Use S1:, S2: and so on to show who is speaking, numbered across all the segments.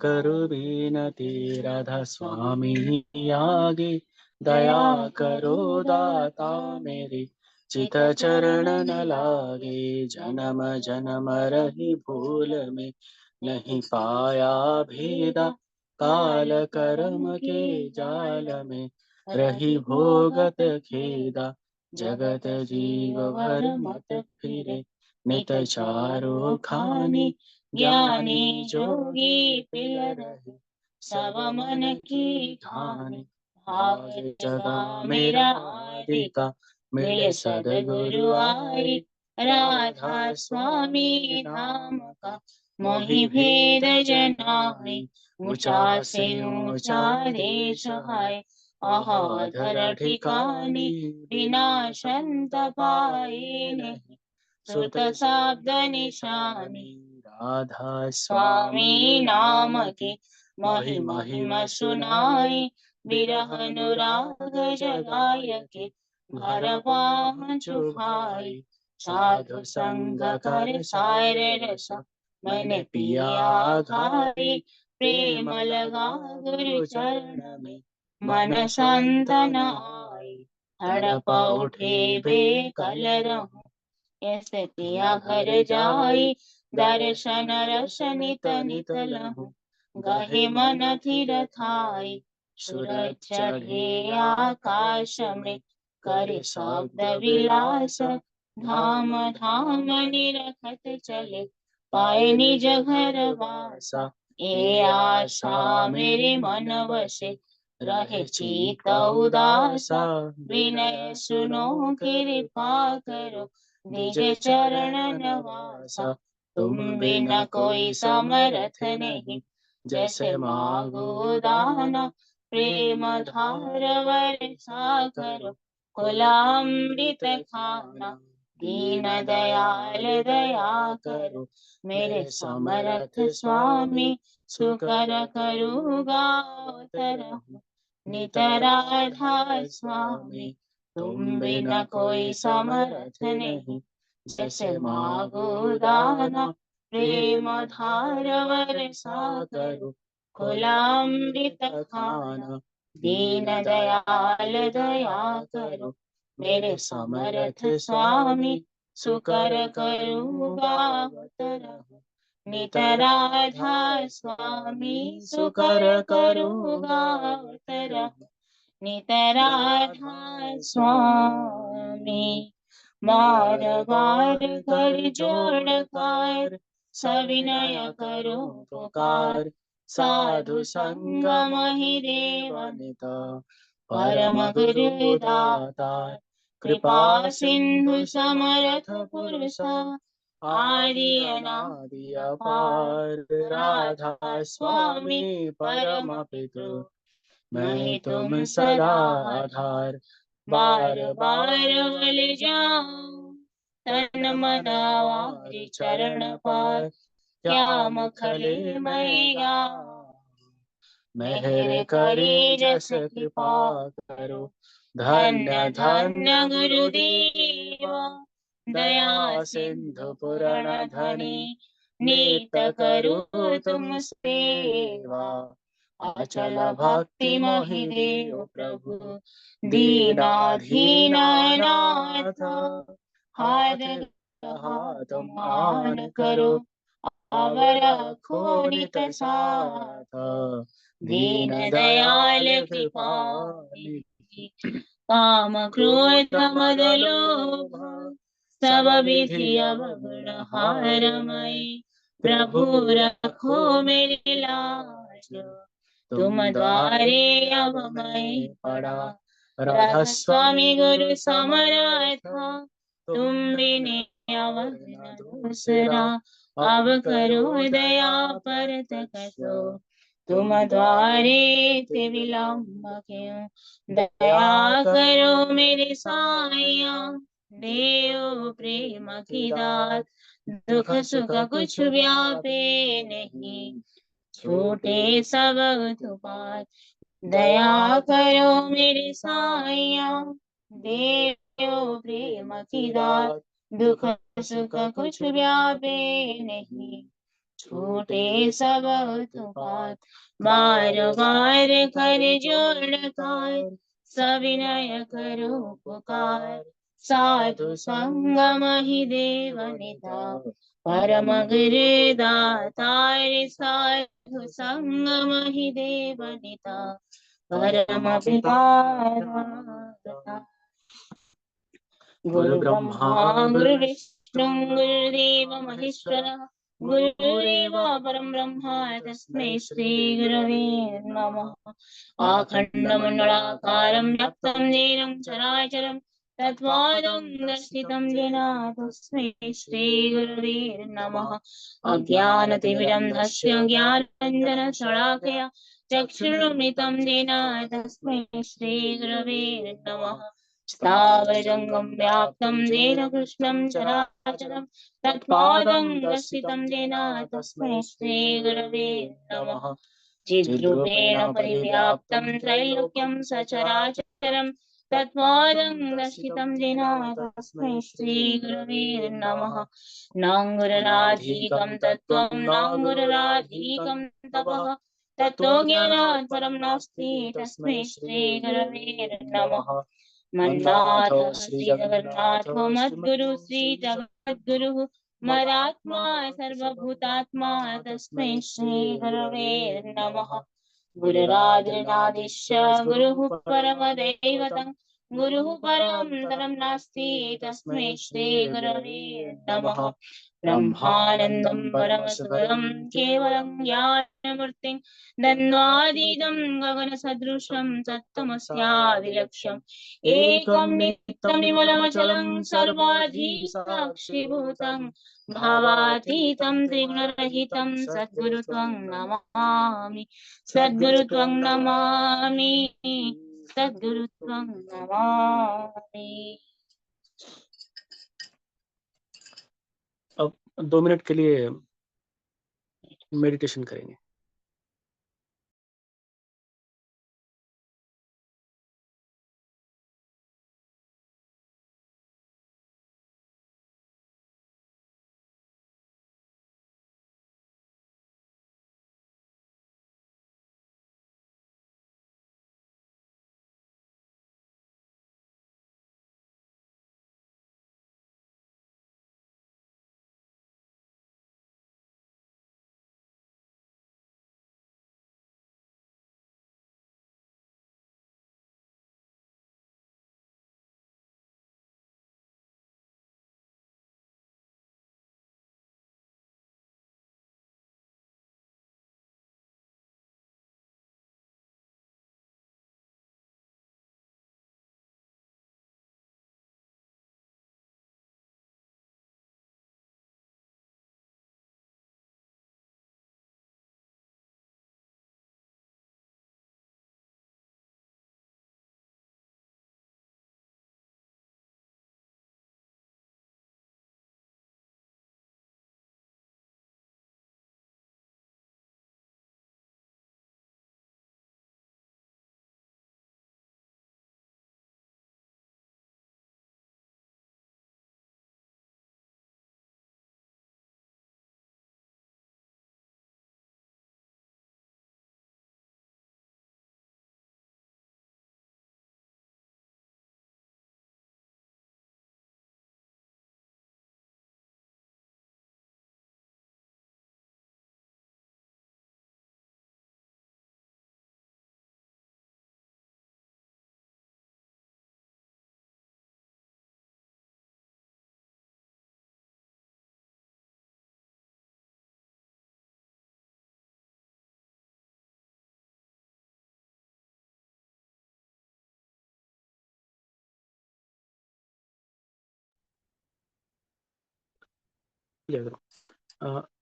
S1: करो बिनती राधा स्वामी आगे, दया करो दाता मेरे चित चरण न लागे। जन्म जन्म रही भूल में नहीं पाया भेदा, काल कर्म के जाल में रही भोगत खेदा। जगत जीव भर मत फिरे नित चारो खानी, ज्ञानी जोगी पिय रहे सब मन की ठानी। भाग जगा मेरा आदि का मिले सदगुरु आए, राधा स्वामी नाम का मोहि भेद जनाए। ऊंचा से ऊंचा देश है अहोधर ठिकानी, बिना संत पाए नहीं सुत शब्द निशानी। राधा स्वामी नाम की महिमा सुनाई, विरह अनुराग जगाय के घर वाह चुभाई। साधु संग कर सार रस मैंने पिया घाई, प्रेम लगा गुरु चरण में मन शांत न आई। हड़प उठे बेकल रहूं ऐसे पिया घर जाई, दर्शन रस नित नित लहूं गहे मन थिर थाई। सूरज चढ़े आकाश में करे शब्द विलास, धाम धाम निरखत चले पाए निज घर वासा। ए आशा मेरे मन वसे रहे चित उदासा, विनय सुनो कृपा करो निज चरण नवासा। तुम बिना कोई समर्थ नहीं, जैसे मांगो दाना प्रेम धार वर्षा करो कुलामृत खाना। दीन दयाल दया करो मेरे समर्थ स्वामी, सुकर करूँगा तरहूँ नित राधा स्वामी। तुम बिना कोई समर्थ नहीं, जैसे मांगो दाना प्रेम धार वर्षा करो कुलामृत खाना। दीन दयाल दया करो मेरे समर्थ स्वामी, सुकर करूँगा तरहूँ नित राधा स्वामी। सुकर करूँगा तरहूँ नित राधा स्वामी। बार बार कर जोड़कर सविनय करो पुकार, साधु संग महि देव नित परम गुरु दाता। कृपा सिंधु समर्थ पुरुष आदि अनादि अपार, राधा स्वामी परम पितु मैं तुम सदा आधार। बार बार बल जाऊं तन मन आवाज चरण पार, क्या मखले मैं गाऊं मेहर करी जस कृपा करो। धन्य धन्य गुरुदेवा दया सिंधु पुराण धनी, नीत करो तुम सेवा। अचल भक्ति मोहि देव प्रभु, दीनाधीन नाथ। हाथ मान करो अवर खोनित साथ, दीन दयाल कृपानिधि। काम क्रोध मद लोभ सब विधि अवगुण हारमय, प्रभु रखो मेरी लाज तुम द्वारे अब मैं पड़ा। राधा स्वामी गुरु समर्थ तुम बिने अवर न दूसरा, अब करो दया परत कसो तुम द्वारे थे विलम्ब क्यों। दया करो मेरे साइया देव प्रेम की दात, दुख सुख कुछ व्यापे नहीं छूटे सब उत्पात। दया करो मेरे साइया देव प्रेम की दात, दुख सुख कुछ व्यापे नहीं छूटे सब उत्पात। बार बार कर जोड़कर सविनय करो पुकार। साधु संगम ही देवनिता परम गुरु दातार। साधु संगम ही देवनिता परम पिता दाता। गुरु ब्रह्मा गुरु विष्णु गुरुदेव महेश्वर गुरुरेव परं ब्रह्म तस्मै श्री गुरवे नमः। आखण्डमण्डलाकारं व्याप्तं येन चराचरं तत्पादं दर्शितं येन तस्मै श्री गुरवे नमः। अज्ञानतिमिरन्धस्य ज्ञानाञ्जनशलाकया चक्षुरुन्मिलितं येन तस्मै श्री गुरवे नमः। स्थावरजङ्गं व्याप्तं येन कृष्णं चराचरं तत्पादं दर्शितं येन तस्मै श्रीगुरवे नमः। चिद्रूपेण परिव्याप्तं त्रैलोक्यं सचराचरं तत्पादं दर्शितं येन तस्मै श्रीगुरवे नमः। नाङ्गुरराधिकं तत्त्वं नाङ्गुरराधिकं तपः तत्त्वज्ञानात् परं नास्ति तस्मै श्रीगुरवे नमः। मन्नाथ श्री जगन्नाथ मद्गुरु श्री जगद्गुरुः मदात्मा सर्वभूतात्मा तस्मै श्री गुरवे नमः। गुरुरादिनादिश्य गुरुः परमदैवतं गुरुः परं तरं नास्ति तस्मै श्री गुरवे नमः। ब्रह्मानन्दं परमसुखदं केवलं ज्ञानमूर्तिं द्वन्द्वातीतं गगनसदृशं सत्त्वमस्यादिलक्ष्यम् एकं नित्यं निर्मलमचलं सर्वाधिसाक्षिभूतं भावातीतं त्रिगुणरहितं सद्गुरुत्वं नमामि। सद्गुरुत्वं नमामि। सद्गुरुत्वं नमामि।
S2: अब 2 मिनट के लिए मेडिटेशन करेंगे।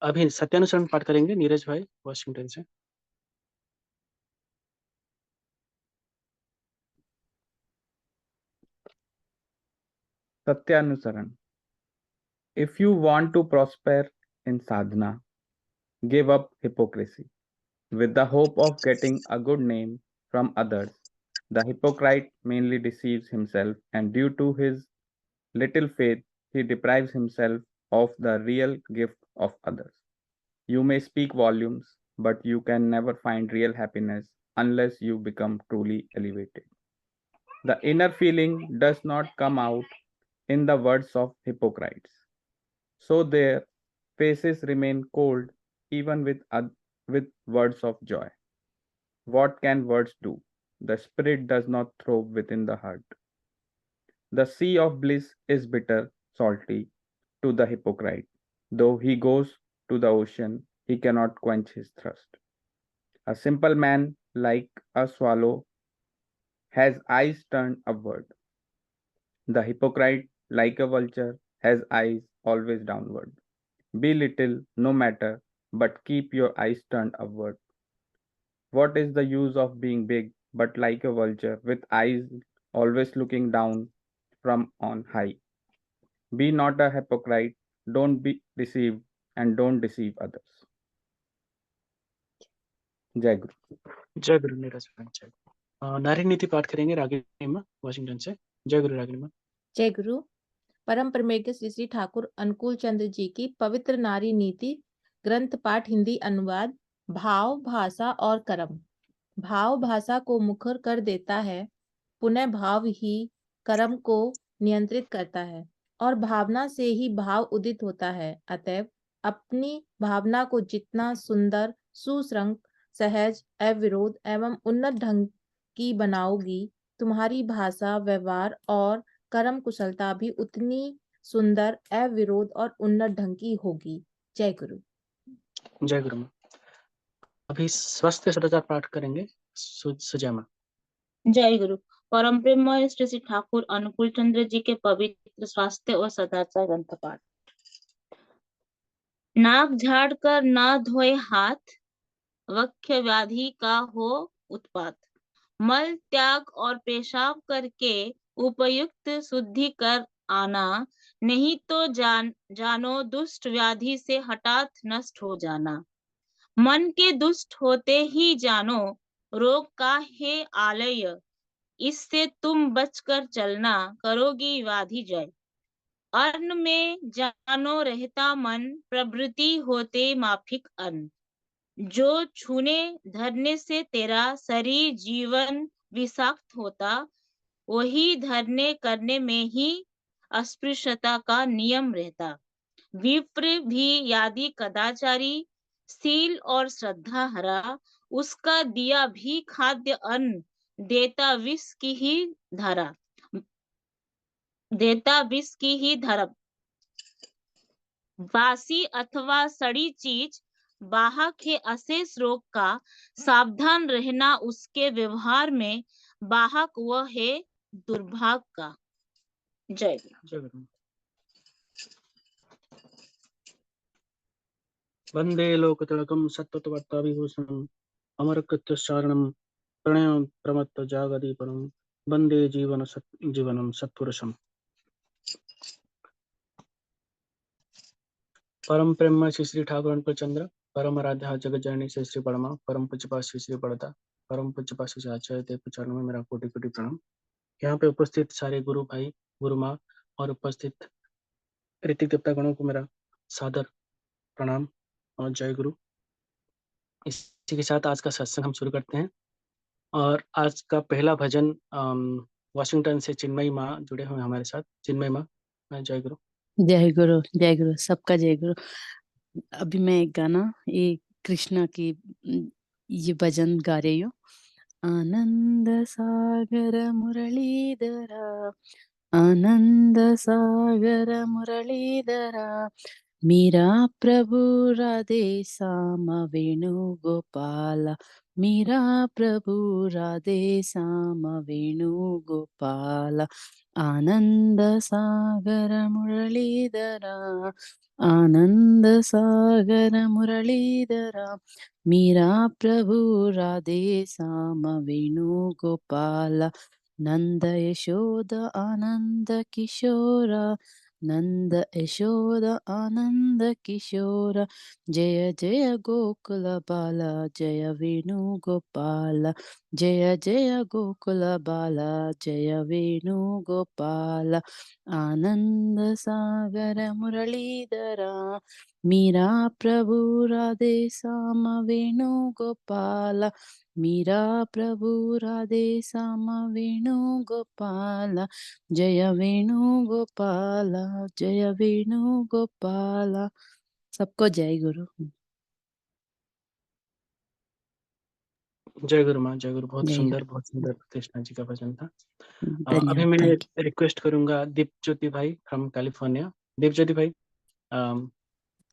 S2: अभी सत्यानुसरण पाठ करेंगे नीरज भाई वॉशिंगटन से।
S3: Satyanusaran. If you want to prosper in sadhana, give up hypocrisy. With the hope of getting a good name from others, the hypocrite mainly deceives himself, and due to his little faith, he deprives himself of the real gift of others. You may speak volumes, but you can never find real happiness unless you become truly elevated. The inner feeling does not come out in the words of hypocrites, so their faces remain cold even with words of joy. What can words do? The spirit does not throb within the heart. The sea of bliss is bitter, salty to the hypocrite. Though he goes to the ocean, he cannot quench his thirst. A simple man, like a swallow, has eyes turned upward. The hypocrite, like a vulture, has eyes always downward. Be little, no matter, but keep your eyes turned upward. What is the use of being big, but like a vulture, with eyes always looking down from on high? Be not a hypocrite, don't be deceived, and don't deceive others. जय गुरु.
S2: जय गुरु नीरज भाई, जय गुरु। नारी नीति पाठ करेंगे रागिनी माँ Washington से। जय गुरु रागिनी माँ।
S4: जय गुरु। परम परमेश्वर श्री श्री ठाकुर अनुकूल चंद्र जी की पवित्र नारी नीति ग्रंथ पाठ हिंदी अनुवाद। भाव, भाषा और कर्म। भाव भाषा को मुखर कर देता है, पुनः भाव ही कर्म को नियंत्रित करता है और भावना से ही भाव उदित होता है। अतएव अपनी भावना को जितना सुंदर, सुश्रृंग, सहज, अविरोध एवं उन्नत ढंग की बनाओगी, तुम्हारी भाषा, व्यवहार और कर्म कुशलता भी उतनी सुंदर, अविरोध और उन्नत ढंग की होगी। जय गुरु।
S2: जय गुरु माँ। अभी स्वस्थ सदाचार पाठ करेंगे सुजय माँ।
S1: जय गुरु। परम प्रेममय श्री श्री ठाकुर अनुकूल चंद्र जी के पवित्र स्वास्थ्य और सदाचार ग्रंथ पाठ। नाक झाड़ कर ना धोए हाथ, वक्ष व्याधि का हो उत्पात। मल त्याग और पेशाब करके उपयुक्त शुद्धि कर आना, नहीं तो जानो दुष्ट व्याधि से हठात नष्ट हो जाना। मन के दुष्ट होते ही जानो रोग का है आलय, इससे तुम बचकर चलना, करोगी व्याधि जय। अन्न में जानो रहता मन, प्रवृत्ति होते माफिक अन्न। जो छूने धरने से तेरा शरीर जीवन विषाक्त होता, वही धरने करने में ही अस्पृश्यता का नियम रहता। विप्र भी यदि कदाचारी, शील और श्रद्धा हरा, उसका दिया भी खाद्य अन्न देता विष की ही धारा, देता विष की ही धारा। बासी अथवा सड़ी चीज वाहक है अशेष रोग का, सावधान रहना उसके व्यवहार में, वाहक वह है दुर्भाग्य का। जय
S2: गुरु। वंदे लोकतिलकं सत्त्ववत्ताभिभूषणम् अमरकृत्यश्चारणं प्रणयं प्रमत्त जागदीपनं वंदे जीवनं सत्पुरुषम्। परम प्रेम श्री श्री ठाकुर अनुकूल चंद्र, परम आराध्या जगत जननी श्री श्री परमा, परम पूज्यपाद श्री श्री बड़दा, परम पूज्यपाद श्री आचार्य देव चरणों में मेरा कोटि कोटि प्रणाम। यहाँ पे उपस्थित सारे गुरु भाई, गुरु माँ और उपस्थित ऋतिक देवता गणों को मेरा सादर प्रणाम और जय गुरु। इसी के साथ आज का सत्संग हम शुरू करते हैं और आज का पहला भजन वाशिंगटन से चिन्मयी माँ जुड़े हुए हमारे साथ। चिन्मयी माँ, जय गुरु।
S5: जय गुरु, जय गुरु, सबका जय गुरु। अभी मैं एक गाना, ये कृष्णा की ये भजन गा रही हूँ। आनंद सागर मुरलीधरा, आनंद सागर मुरलीधरा, मेरा प्रभु राधे श्याम वेणु गोपाला, मेरा प्रभु राधे श्याम वेणु गोपाला। आनंद सागर मुरलीधरा, आनंद सागर मुरलीधरा, मेरा प्रभु राधे श्याम वेणु गोपाला। नंद यशोद आनंद किशोरा, नंद यशोद आनंद किशोर जय जय गोकुल बाला जय वेणुगोपाल जय जय गोकुल बाला जय वेणुगोपाल आनंद सागर मुरलीधरा मीरा प्रभु राधे श्याम वेणुगोपाल मीरा प्रभु राधे श्याम वेणुगोपाल जय वेणुगोपाल जय वेणुगोपाल। सबको जय गुरु।
S2: जय गुरु माँ, जय गुरु। बहुत
S5: जय
S2: सुंदर कृष्णा जी का भजन था।
S5: गुरु।
S2: अभी
S5: धन्यवाद।
S2: मैं
S5: थैंक यू।
S2: रिक्वेस्ट करूंगा दीप ज्योति भाई फ्रॉम कैलिफोर्निया। दीप ज्योति भाई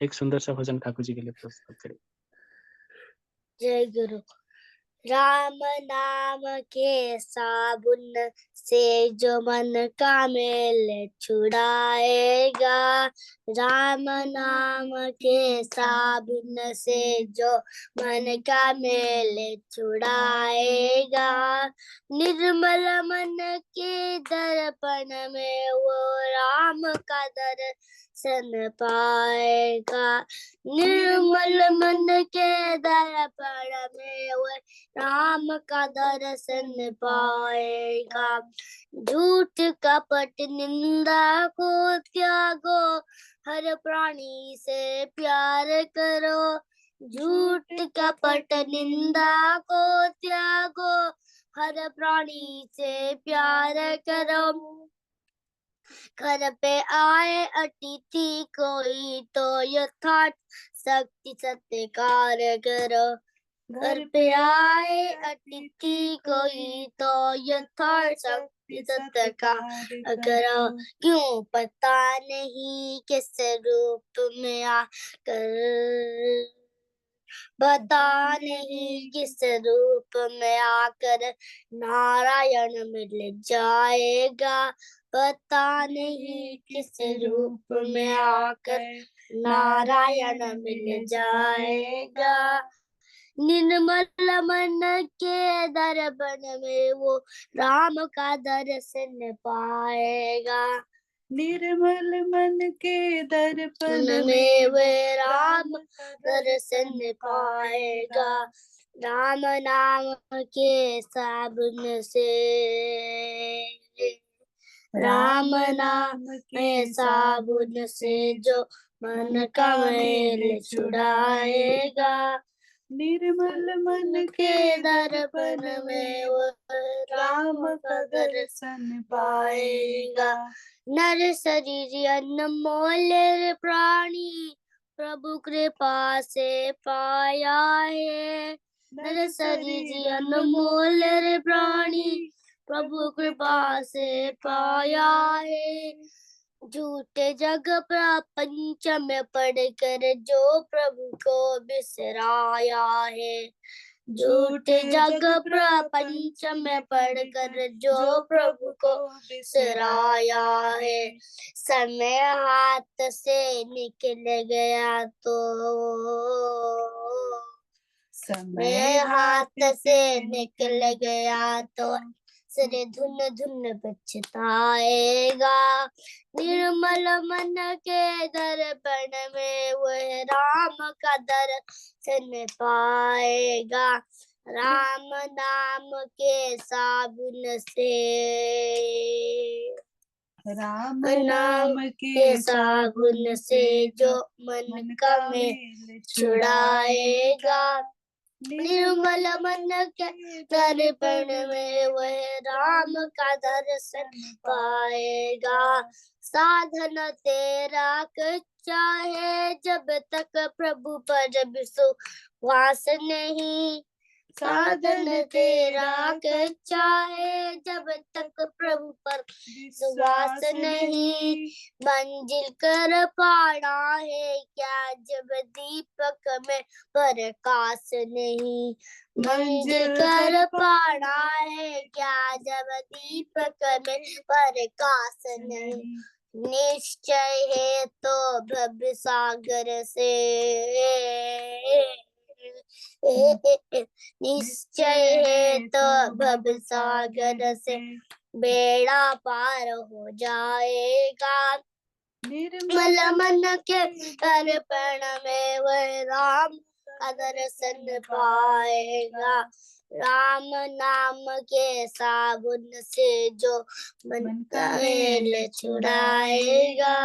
S2: एक सुंदर सा भजन ठाकुर जी के लिए प्रस्तुत करें।
S6: जय गुरु। राम नाम के साबुन से जो मन का मेल छुड़ाएगा, राम नाम के साबुन से जो मन का मेल छुड़ाएगा, निर्मल मन के दर्पण में वो राम का दर्शन पाएगा, निर्मल मन के दर्पण में वो राम का दर्शन पाएगा, झूठ कपट निंदा को त्यागो, हर प्राणी से प्यार करो, झूठ कपट निंदा को त्यागो, हर प्राणी से प्यार करो, घर पे आए अतिथि कोई तो यथार्थ शक्ति सत्कार करो, घर पे आए अतिथि कोई तो यथार्थ शक्ति सत्कार करो, क्यों पता नहीं किस रूप में आकर, पता नहीं किस रूप में आकर नारायण मिल जाएगा, पता नहीं किस रूप में आकर नारायण मिल जाएगा, निर्मल मन के दर्पण में वो राम का दर्शन पाएगा, निर्मल मन के दर्पण में वे राम दर्शन पाएगा, राम नाम के साबुन से, राम नाम के साबुन से जो मन का मैल छुड़ाएगा, निर्मल मन के दर्पण में वो राम का दर्शन पाएगा, नर शरीर अनमोल प्राणी प्रभु कृपा से पाया है, नर शरीर अनमोल प्राणी प्रभु कृपा से पाया है, झूठे जग प्रपंच में पढ़कर जो प्रभु को बिसराया है, झूठे जग प्रपंच में पढ़कर जो प्रभु को बिसराया है, समय हाथ से निकल गया तो, समय हाथ से निकल गया तो सिर धुन धुन पछताएगा, निर्मल मन के दर्पण में वह राम का दर्शन पाएगा, राम नाम के साबुन से, राम नाम के साबुन से जो मन का मेल छुड़ाएगा, निर्मल मन के दर्पण में वह राम का दर्शन पाएगा, साधन तेरा कच्चा है जब तक प्रभु पर विश्वास नहीं, साधन तेरा कच्चा है जब तक प्रभु पर विश्वास नहीं, मंजिल कर पाना है क्या जब दीपक में प्रकाश नहीं, मंजिल कर पाना है क्या जब दीपक में प्रकाश नहीं, निश्चय है तो भव सागर से, निश्चय है तो भव सागर से बेड़ा पार हो जाएगा, निर्मल मन के दर्पण में वह राम का दर्शन पाएगा। राम नाम के साबुन से जो मन का मैल छुड़ाएगा।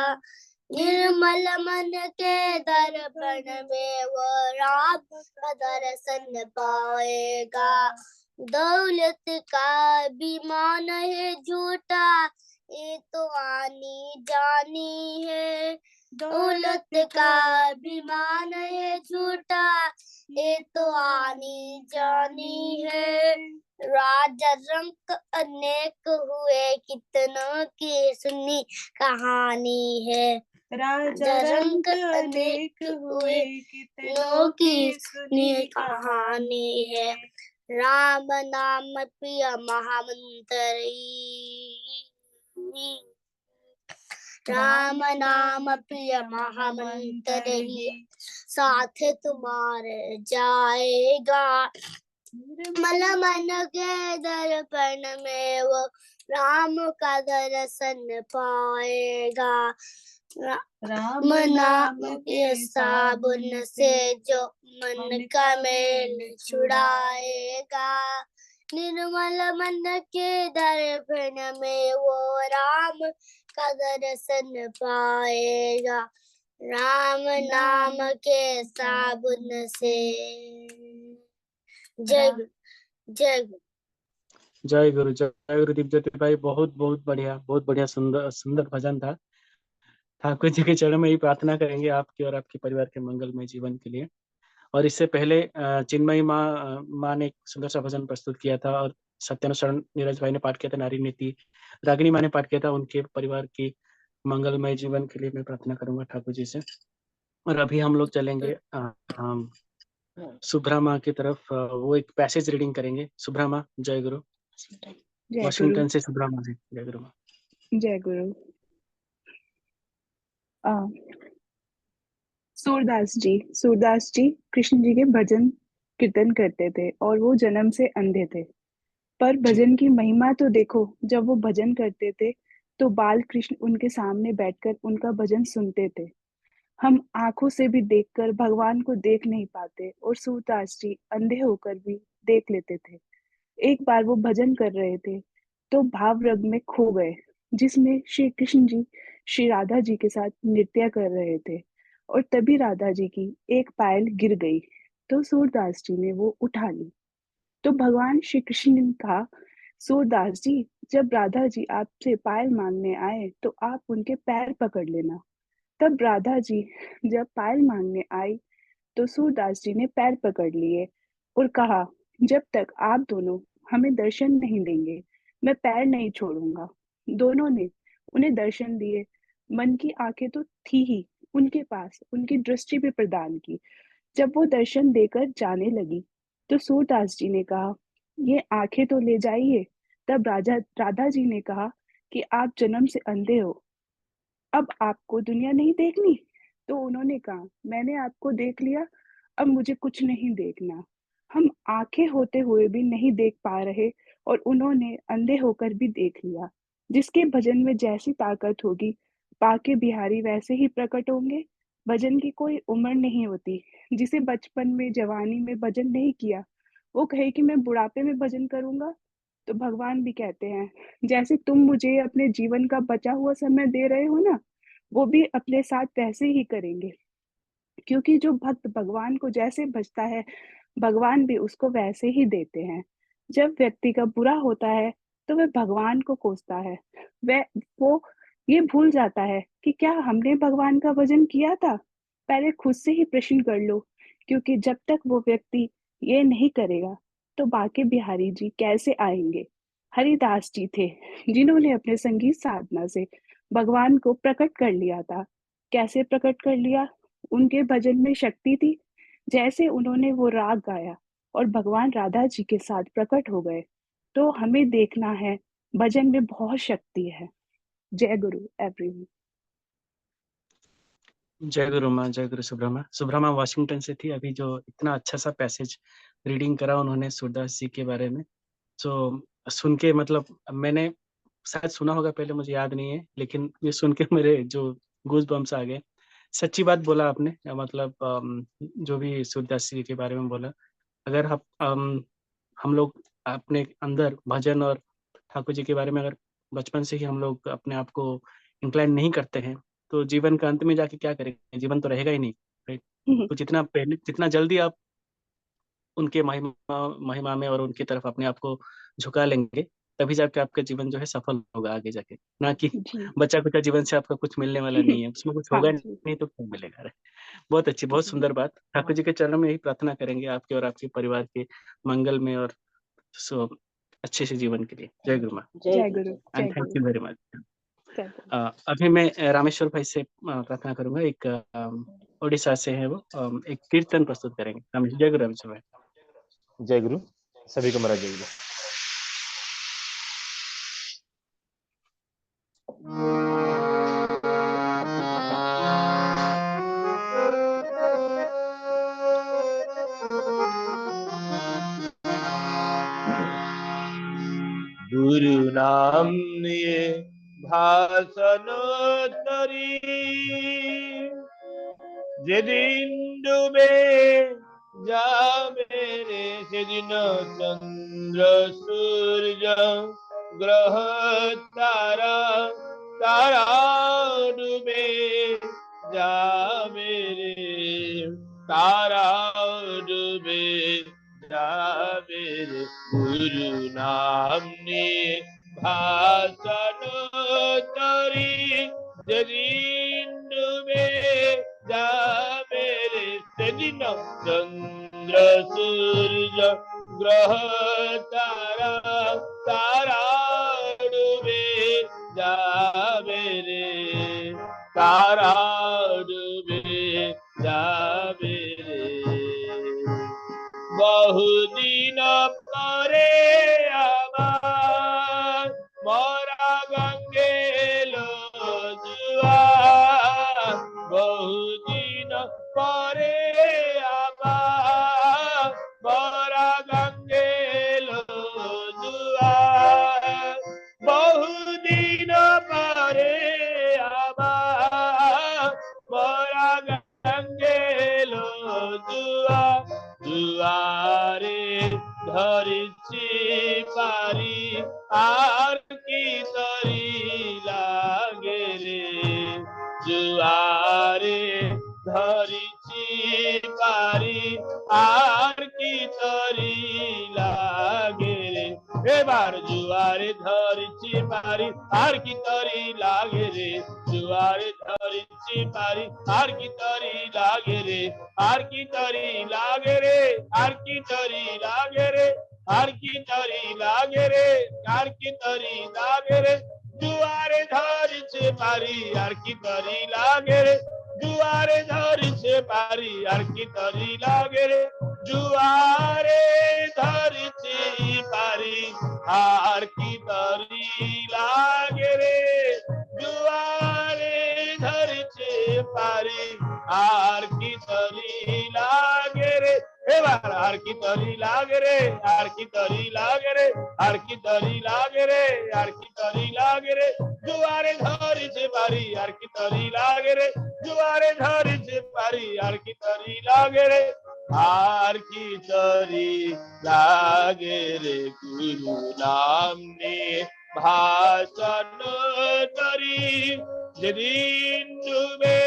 S6: निर्मल मन के दर्पण में वो राम का दर्शन पाएगा। दौलत का अभिमान है झूठा, ये तो आनी जानी है। दौलत का अभिमान है झूठा, ये तो आनी जानी है। राजा रंक अनेक हुए, कितनों की सुनी कहानी है। राजा रंक अनेक हुए, कितनों की सुनी कहानी है। राम नाम प्रिय महामंत्री, राम नाम प्रिय महामंत्री, साथ तुम्हारे जाएगा। निर्मल मन के दर्पण में वो राम का दर्शन पाएगा। राम नाम के साबुन से जो मन का मैल छुड़ाएगा। निर्मल मन के दर्पण में वो राम का दर्शन पाएगा। राम नाम के साबुन से। जय गुरु, जय गुरु।
S2: जय गुरु, जय गुरु दिव्यज्योति भाई। बहुत बहुत बढ़िया सुंदर सुंदर भजन था। ठाकुर जी के चरणों में ही प्रार्थना करेंगे आपके और आपके परिवार के मंगलमय जीवन के लिए। और इससे पहले चिन्मयी माँ ने एक सुंदर सा भजन प्रस्तुत किया था और सत्यानुसरण नीरज भाई ने पाठ किया था। नारी नीति रागिनी माँ ने पाठ किया था। उनके परिवार की मंगलमय जीवन के लिए मैं प्रार्थना करूंगा ठाकुर जी से। और अभी हम लोग चलेंगे शुभ्रा माँ की तरफ। वो एक पैसेज रीडिंग करेंगे। शुभ्रा माँ, जय गुरु। वाशिंगटन से शुभ्रा माँ जी, जय गुरु माँ।
S7: जय गुरु। सूरदास जी कृष्ण जी के भजन कीर्तन करते थे और वो जन्म से अंधे थे। पर भजन की महिमा तो देखो, जब वो भजन करते थे तो बाल कृष्ण उनके सामने बैठकर उनका भजन सुनते थे। हम आंखों से भी देखकर भगवान को देख नहीं पाते और सूरदास जी अंधे होकर भी देख लेते थे। एक बार वो भजन कर रहे थे तो भाव रंग में खो गए, जिसमें श्री कृष्ण जी श्री राधा जी के साथ नृत्य कर रहे थे और तभी राधा जी की एक पायल गिर गई तो सूरदास जी ने वो उठा ली। तो भगवान श्री कृष्ण ने कहा, सूरदास जी, जब राधा जी आपसे पायल मांगने आए तो आप उनके पैर पकड़ लेना। तब राधा जी जब पायल मांगने आई तो सूरदास जी ने पैर पकड़ लिए और कहा, जब तक आप दोनों हमें दर्शन नहीं देंगे मैं पैर नहीं छोड़ूंगा। दोनों ने उन्हें दर्शन दिए। मन की आंखें तो थी ही उनके पास, उनकी दृष्टि भी प्रदान की। जब वो दर्शन देकर जाने लगी तो सूरदास जी ने कहा, ये आंखें तो ले जाइए। तब राधा जी ने कहा कि आप जन्म से अंधे हो, अब आपको दुनिया नहीं देखनी। तो उन्होंने कहा, मैंने आपको देख लिया, अब मुझे कुछ नहीं देखना। हम आंखें होते हुए भी नहीं देख पा रहे और उन्होंने अंधे होकर भी देख लिया। जिसके भजन में जैसी ताकत होगी बाके बिहारी वैसे ही प्रकट होंगे। भजन की कोई उम्र नहीं होती। जिसे बचपन में जवानी में भजन नहीं किया वो कहे कि मैं बुढ़ापे में भजन करूंगा। तो भगवान भी कहते हैं, जैसे तुम मुझे अपने जीवन का बचा हुआ समय दे रहे हो ना, वो भी अपने साथ वैसे ही करेंगे। क्योंकि जो भक्त भगवान को जैसे भजता है भगवान भी उसको वैसे ही देते हैं। जब व्यक्ति का बुरा होता है तो वह भगवान को कोसता है। वो ये भूल जाता है कि क्या हमने भगवान का भजन किया था। पहले खुद से ही प्रश्न कर लो, क्योंकि जब तक वो व्यक्ति ये नहीं करेगा तो बाके बिहारी जी कैसे आएंगे। हरिदास जी थे जिन्होंने अपने संगीत साधना से भगवान को प्रकट कर लिया था। कैसे प्रकट कर लिया? उनके भजन में शक्ति थी। जैसे उन्होंने वो राग गाया और भगवान राधा जी के साथ प्रकट हो गए। तो हमें देखना है, भजन में बहुत शक्ति है। जय गुरु एवरीवन।
S2: जय गुरु माँ, जय गुरु सुब्रमा। सुब्रमा वाशिंगटन से थी। अभी जो इतना अच्छा सा पैसेज रीडिंग करा उन्होंने सूरदास जी के बारे में, तो सुन के मतलब मैंने शायद सुना होगा पहले, मुझे याद नहीं है, लेकिन ये सुन के मेरे जो गूज बम्स आ गए। सच्ची बात बोला आपने, मतलब जो भी सूरदास जी के बारे में बोला, अगर हम लोग अपने अंदर भजन और ठाकुर जी के बारे में अगर बचपन से ही हम लोग अपने आप को इंक्लाइन नहीं करते हैं, तो जीवन का अंत में जाके क्या करेंगे? जीवन तो रहेगा ही नहीं, राइट? तो जितना जल्दी आप उनके महिमा में और उनकी तरफ अपने आप को झुका लेंगे, तभी जाके आपका जीवन जो है सफल होगा आगे जाके। ना कि
S7: जी
S2: बचा खुचा जीवन से आपका कुछ मिलने वाला नहीं है, उसमें कुछ
S7: हाँ
S2: होगा
S7: जी
S2: नहीं तो क्या मिलेगा? बहुत अच्छी, बहुत
S7: जी
S2: सुंदर बात। ठाकुर जी के चरणों में यही प्रार्थना करेंगे आपके और आपके परिवार के मंगल में और अच्छे से जीवन के लिए। जय गुरु माँ,
S7: जय गुरु
S2: एंड
S7: जय
S2: thank
S7: Guru
S2: you very much.
S7: जय गुरु।
S2: अभी मैं रामेश्वर भाई से प्रार्थना करूंगा। एक उड़ीसा से है वो, एक कीर्तन प्रस्तुत करेंगे। जय गुरु रामेश्वर भाई।
S8: जय गुरु, सभी को मेरा जय गुरु। गुरु नाम ये भाषण तरी, যেদিন ডুবে যাবে রে সেদিন চন্দ্র সূর্য গ্রহ তারা তারা ডুবে যাবে রে, তারা ডুবে যাবে রে। গুরু নাম নিয়ে ভাষণ তরি, যেদিন ডুবে যাবে রে সেদিন চন্দ্র সূর্য গ্রহ তারা তারা ডুবে যাবে রে, তারা ডুবে যাবে রে। বহুদিন পরে আমার মরা গঙ্গে জুয়ার, বহুদিন পরে আমার মরা গঙ্গে জুয়ার, বহুদিন পরে আমার মরা গঙ্গে জুয়ার, জুয়ারে ধরিছি পারি আর কি তরি লাগে রে, জুয়ারে ধরিছি পারি আর কি তরি লাগে রে। এবার জুয়ারে ধরিছি পারি আর কি তরি লাগে রে, জুয়ারে ধরিছি পারি আর কি তরি লাগে রে, আর কি তরি লাগে রে, আর কি তরি লাগে রে, আর কি তরি লাগে রে, আর কি তরি লাগে রে। জুয়ারে ধরিছে পারি আর কি তরি লাগে রে, জুয়ারে ধরিছে পারি আর কি তরি লাগে রে, জুয়ারে ধরিছে পারি আর কি তরি লাগে রে, জুয়ারে ধরিছে পারি আর কি তরি লাগে রে। এবার আর কি তরি লাগে রে, আর কি তরি লাগে রে, আর কি তরি লাগে রে, আর কি তরি লাগে রে। জুয়ারে ধরিছে পারি আর কি তরি লাগে রে, জুয়ারে ধরিছে পারি আর কি তরি লাগে রে, আর কি তরি লাগে রে। গুরু নাম নিয়ে ভাষণ তরি, যেদিন ডুবে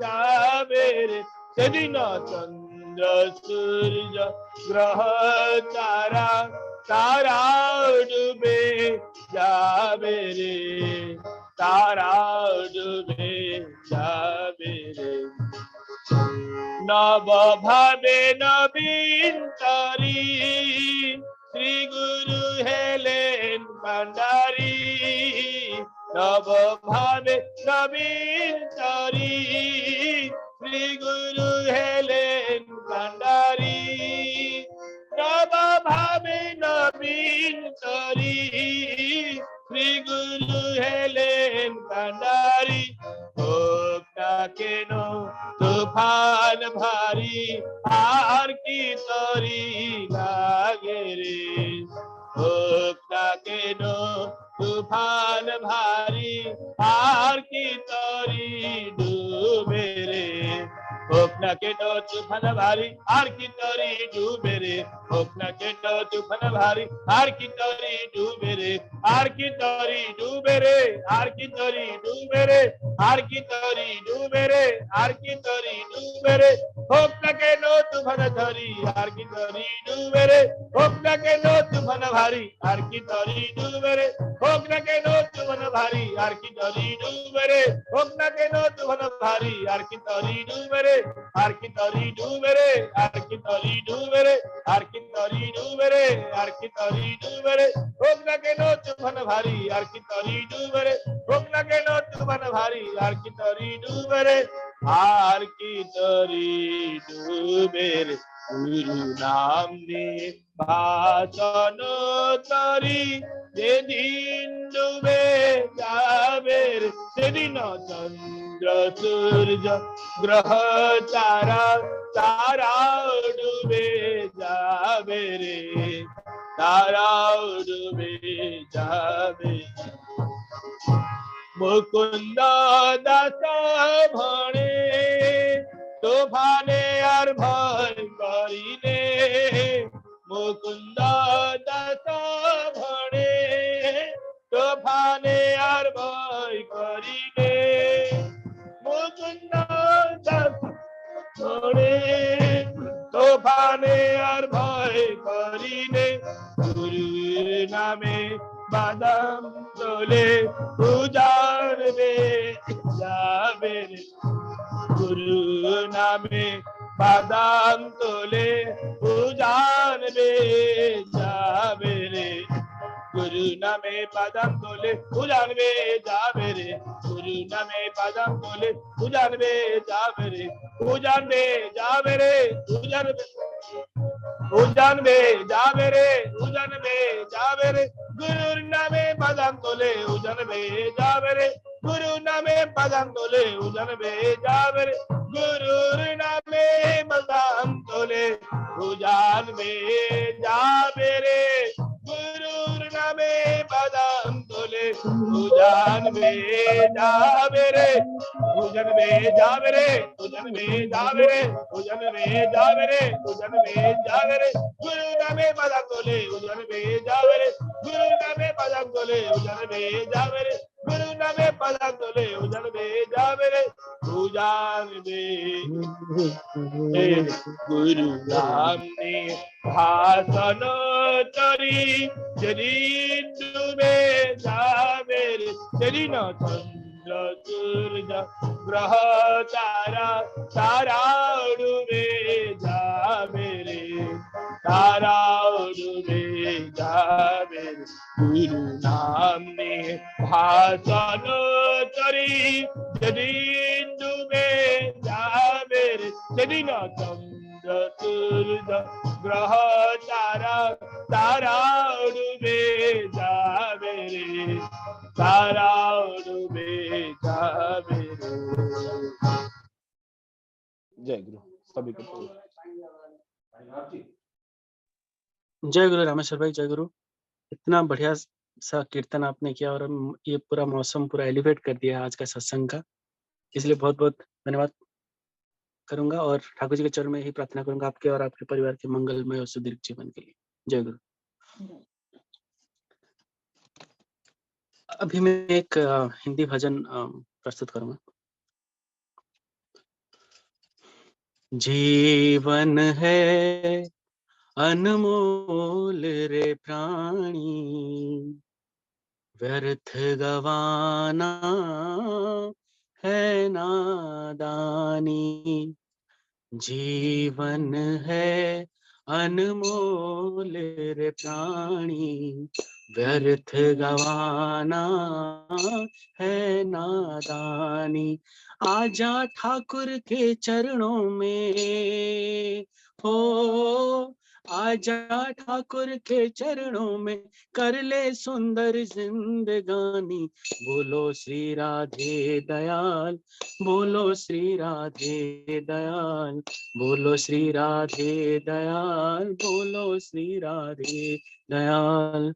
S8: যাবে রে সেদিন চন্দ্র সূর্য গ্রহ তারা তারা ডুবে যাবে রে, তারা ডুবে যাবে রে। নব ভাবে নবীন তরি, শ্রী গুরু হেলেন ভান্ডারী, নব ভাবে নবীন তরি, শ্রী গুরু হেলেন ভান্ডারী, নব ভাবে নবীন তরি, শ্রী গুরু হেলেন ভান্ডারী। হোক না কেন তুফান ভারী আর কি তরি লাগে রে, হোক না কেন তুফান ভারী আর কি তরি না কেন তুফান ভারী আর কি তরি ডুবে রে, হোক না কেন তুফান ভারী আর কি তরি ডুবে রে, আর কি তরি ডুবে রে, আর কি তরি ডুবে রে, আর কি তরি ডুবে রে, আর কি তরি ডুবে রে, হোক না কেন তুফান ধরি আর কি তরি ডুবে রে, হোক না কেন তুফান ভারী আর কি তরি ডুবে রে, হোক না কেন তুফান ভারী আর কি তরি ডুবে রে, হোক না কেন তুফান ভারী আর কি তরি ডুবে রে, আর কি তরি ডুবে রে, আর কি তরি ডুবে রে, আর কি তরি ডুবে রে, আর কি তরি ডুবে রে, হোক না কেন তুফান ভারী আর কি তরি ডুবে রে, হোক না কেন তুফান ভারী আর কি তরি ডুবে রে, আর কি তরি ডুবে রে, গুরু নাম নিয়ে ভাষণ তরি যেদিন ডুবে যাবে রে, সেদিন চন্দ্র সূর্য গ্রহ তারা তারাও ডুবে যাবে রে, তারাও ডুবে যাবে। মুকুন্দ দাস ভণে তুফানে আর ভয় করিনে, মুকুন্দ দাস ভণে তুফানে আর ভয় করিনে, মুকুন্দ দাস ভণে তুফানে আর ভয় করিনে, গুরুর নামে বাদাম তোলে উজাড়বে যাবে রে, গুরু নামে বাদাম তোলে উজাড়বে যাবে রে, গুরু নামে বাদাম তোলে উজাড়বে যাবে রে, গুরু নামে বাদাম তোলে উজাড়বে যাবে রে, উজাড়বে যাবে রে, উজাড়বে উজানবে যাবে রে, উজানবে যাবে রে, গুরুর নামে বাদাম তোলে উজানবে যাবে রে, গুরুর নামে বাদাম তোলে উজানবে যাবে রে, গুরুর নামে বাদাম তোলে উজানবে যাবে রে, গুরুর নামে বাদাম তোলে উজানবে যাবে রে, উজানবে যাবে রে, উজানবে যাবে রে, উজানবে যাবে রে, উজানবে যাবে রে, গুরু নামে বাদাম তোলে উজানবে যাবে রে, গুরু নামে বাদাম তোলে উজানবে যাবে রে, গুরু নামে বাদাম তোলে উজানবে যাবে রে, উজানবে গুরু নাম নিয়ে ভাষণ তরি যেদিন ডুবে যাবে রে, সেদিন চন্দ্র সূর্য গ্রহ তারা তারাও ডুবে যাবে রে, তারাও ডুবে যাবে রে, গুরু নাম নিয়ে ভাষণ তরি যেদিন ডুবে যাবে রে, সেদিন চন্দ্র সূর্য গ্রহ তারা তারাও ডুবে যাবে রে, তারাও ডুবে যাবে রে। जय गुरु सभी को।
S2: जय गुरु रामेश्वर भाई, जय गुरु। इतना बढ़िया सा कीर्तन आपने किया और ये पूरा मौसम पूरा एलिवेट कर दिया आज का सत्संग का, इसलिए बहुत बहुत धन्यवाद करूंगा और ठाकुर जी के चरण में ही प्रार्थना करूंगा आपके और आपके परिवार के मंगलमय और सुदीर्घ जीवन के लिए। जय गुरु। अभी मैं एक हिंदी भजन प्रस्तुत करूंगा। जीवन है अनमोल रे प्राणी, व्यर्थ गवाना है नादानी, जीवन है अनमोल रे प्राणी, व्यर्थ गवाना है नादानी, आजा ठाकुर के चरणों में हो, आजा ठाकुर के चरणों में कर ले सुंदर जिंदगानी, बोलो श्री राधे दयाल, बोलो श्री राधे दयाल, बोलो श्री राधे दयाल, बोलो श्री राधे दयाल,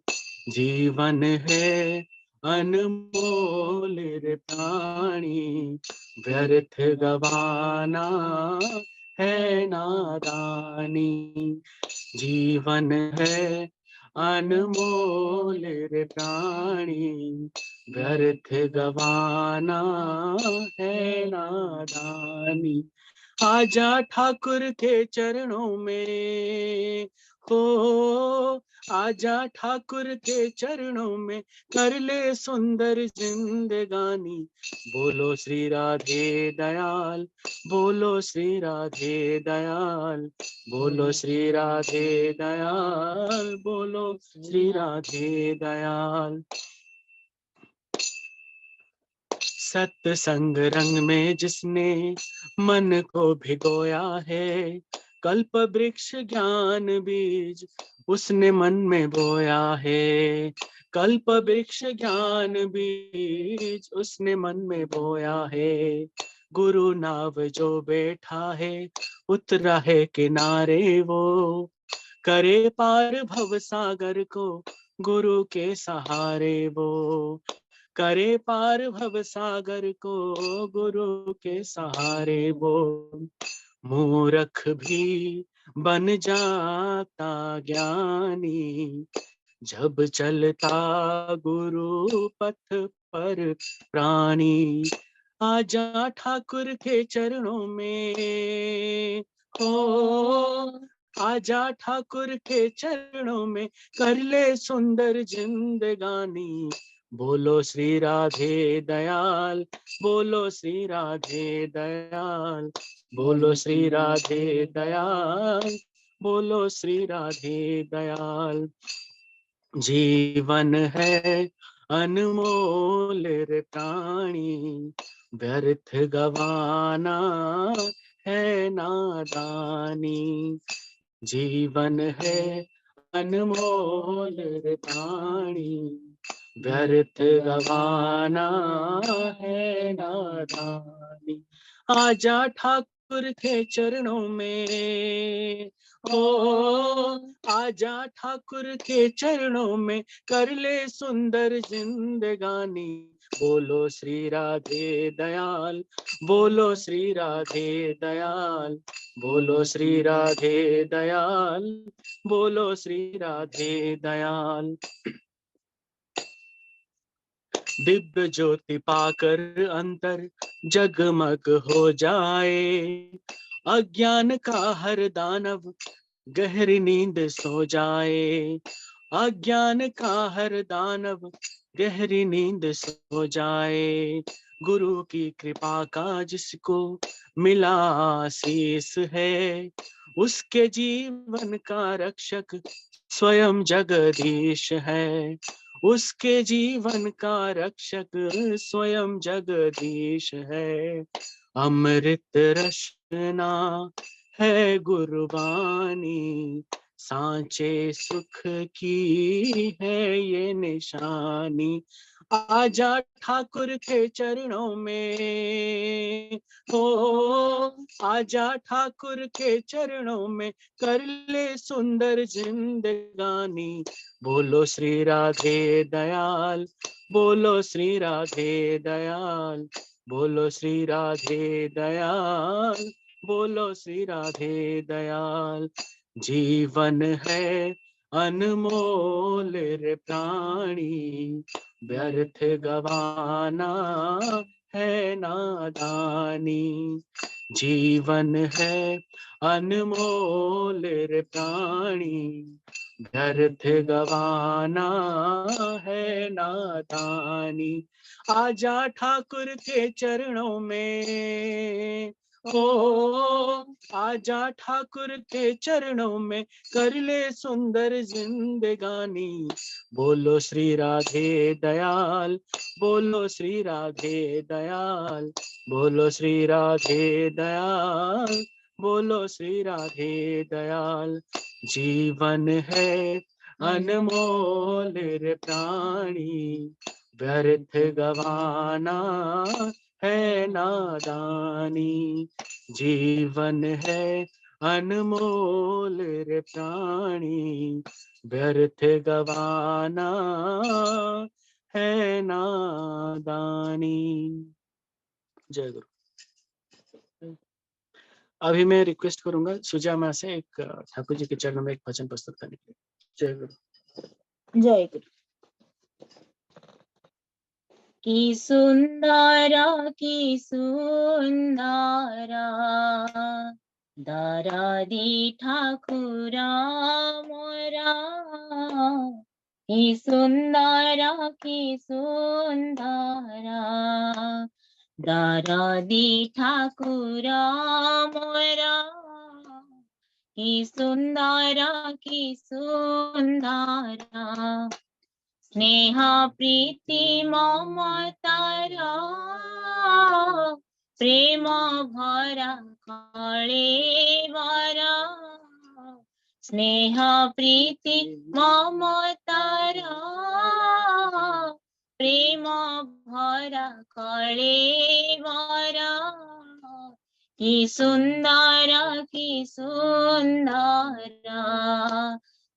S2: जीवन है अनमोल रे प्राणी, व्यर्थ गवाना है नादानी। जीवन है अनमोल रे प्राणी, व्यर्थ गवाना है नादानी। आजा ठाकुर के चरणों में, हो आजा ठाकुर के चरणों में, कर ले सुंदर जिंदगानी। बोलो श्री राधे दयाल, बोलो श्री राधे दयाल, बोलो श्री राधे दयाल, बोलो श्री राधे दयाल। सत्संग रंग में जिसने मन को भिगोया है, कल्प वृक्ष ज्ञान बीज उसने मन में बोया है। कल्प वृक्ष ज्ञान बीज उसने मन में बोया है। गुरु नाव जो बैठा है, उतरा है किनारे वो, करे पार भव सागर को गुरु के सहारे वो। करे पार भव सागर को गुरु के सहारे वो। मूर्ख भी बन जाता ज्ञानी, जब चलता गुरु पथ पर प्राणी। आजा ठाकुर के चरणों में, हो आजा ठाकुर के चरणों में, कर ले सुंदर जिंदगानी। बोलो श्री राधे दयाल, बोलो श्री राधे दयाल, बोलो श्री राधे दयाल, बोलो श्री राधे दयाल। जीवन है अनमोल रे प्राणी, व्यर्थ गवाना है नादानी। जीवन है अनमोल रे प्राणी, व्यर्थ गवाना है नादानी। आजा ठाकुर के चरणों में, ओ आजा ठाकुर के चरणों में, कर ले सुंदर जिंदगानी। बोलो श्री राधे दयाल, बोलो श्री राधे दयाल, बोलो श्री राधे दयाल, बोलो श्री राधे दयाल। दिव्य ज्योति पाकर अंतर जगमग हो जाए, अज्ञान का हर दानव गहरी नींद सो जाए। अज्ञान का हर दानव गहरी नींद सो जाए। गुरु की कृपा का जिसको मिला आशीष है, उसके जीवन का रक्षक स्वयं जगदीश है। उसके जीवन का रक्षक स्वयं जगदीश है। अमृत रसना है गुरबानी, सांचे सुख की है ये निशानी। आजा ठाकुर के चरणों में, हो आजा ठाकुर के चरणों में, कर ले सुंदर जिंदगानी। बोलो श्री राधे दयाल, बोलो श्री राधे दयाल, बोलो श्री राधे दयाल, बोलो श्री राधे दयाल। जीवन है अनमोल रे प्राणी, व्यर्थ गवाना है नादानी। जीवन है अनमोल रे प्राणी, व्यर्थ गवाना है नादानी। आजा ठाकुर के चरणों में, ओ आजा ठाकुर के चरणों में, कर ले सुंदर जिंदगानी। बोलो श्री राधे दयाल, बोलो श्री राधे दयाल, बोलो श्री राधे दयाल, बोलो श्री राधे दयाल। जीवन है अनमोल रे प्राणी, व्यर्थ गवाना है नादानी। जीवन है अनमोल रे प्राणी, व्यर्थ गवाना है नादानी। जय गुरु। अभी मैं रिक्वेस्ट करूंगा सुजा माँ से एक ठाकुर जी के चरणों में एक भजन प्रस्तुत करने के लिए। जय गुरु।
S1: जय गुरु। की सुंदरा दारादी ठाकुरा मोरा, की सुंदरा दारादी ठाकुरा मोरा, की सुंदरा स्नेहा प्रीति ममतारा, प्रेम भरा कळेवरा, स्नेह प्रीति ममतारा, प्रेम भरा कळेवरा, की सुंदरा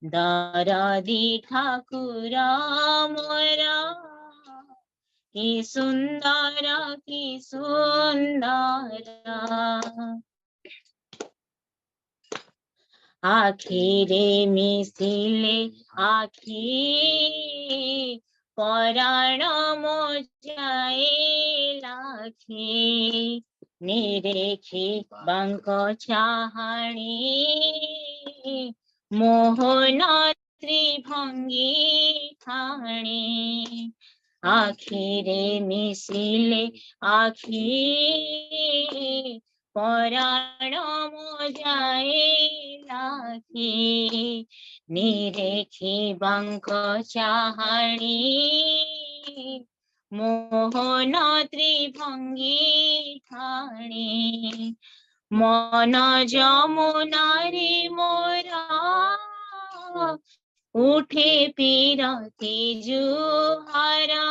S1: दारादी ठाकुरा मोरा, की सुंदरा आखिरे मिसिले आखी पराण मोजाए लाखे, निरेखी बंक चाहाणी मोहन त्रिभंगी ठाणी, आखिरे मिसिले आखी पराण मोजाए लाखे, निरेखी बंक चाहाणी मोहन त्रिभंगी ठाणी, मन जमुनारी मोरा, उठे पीरती जुहारा,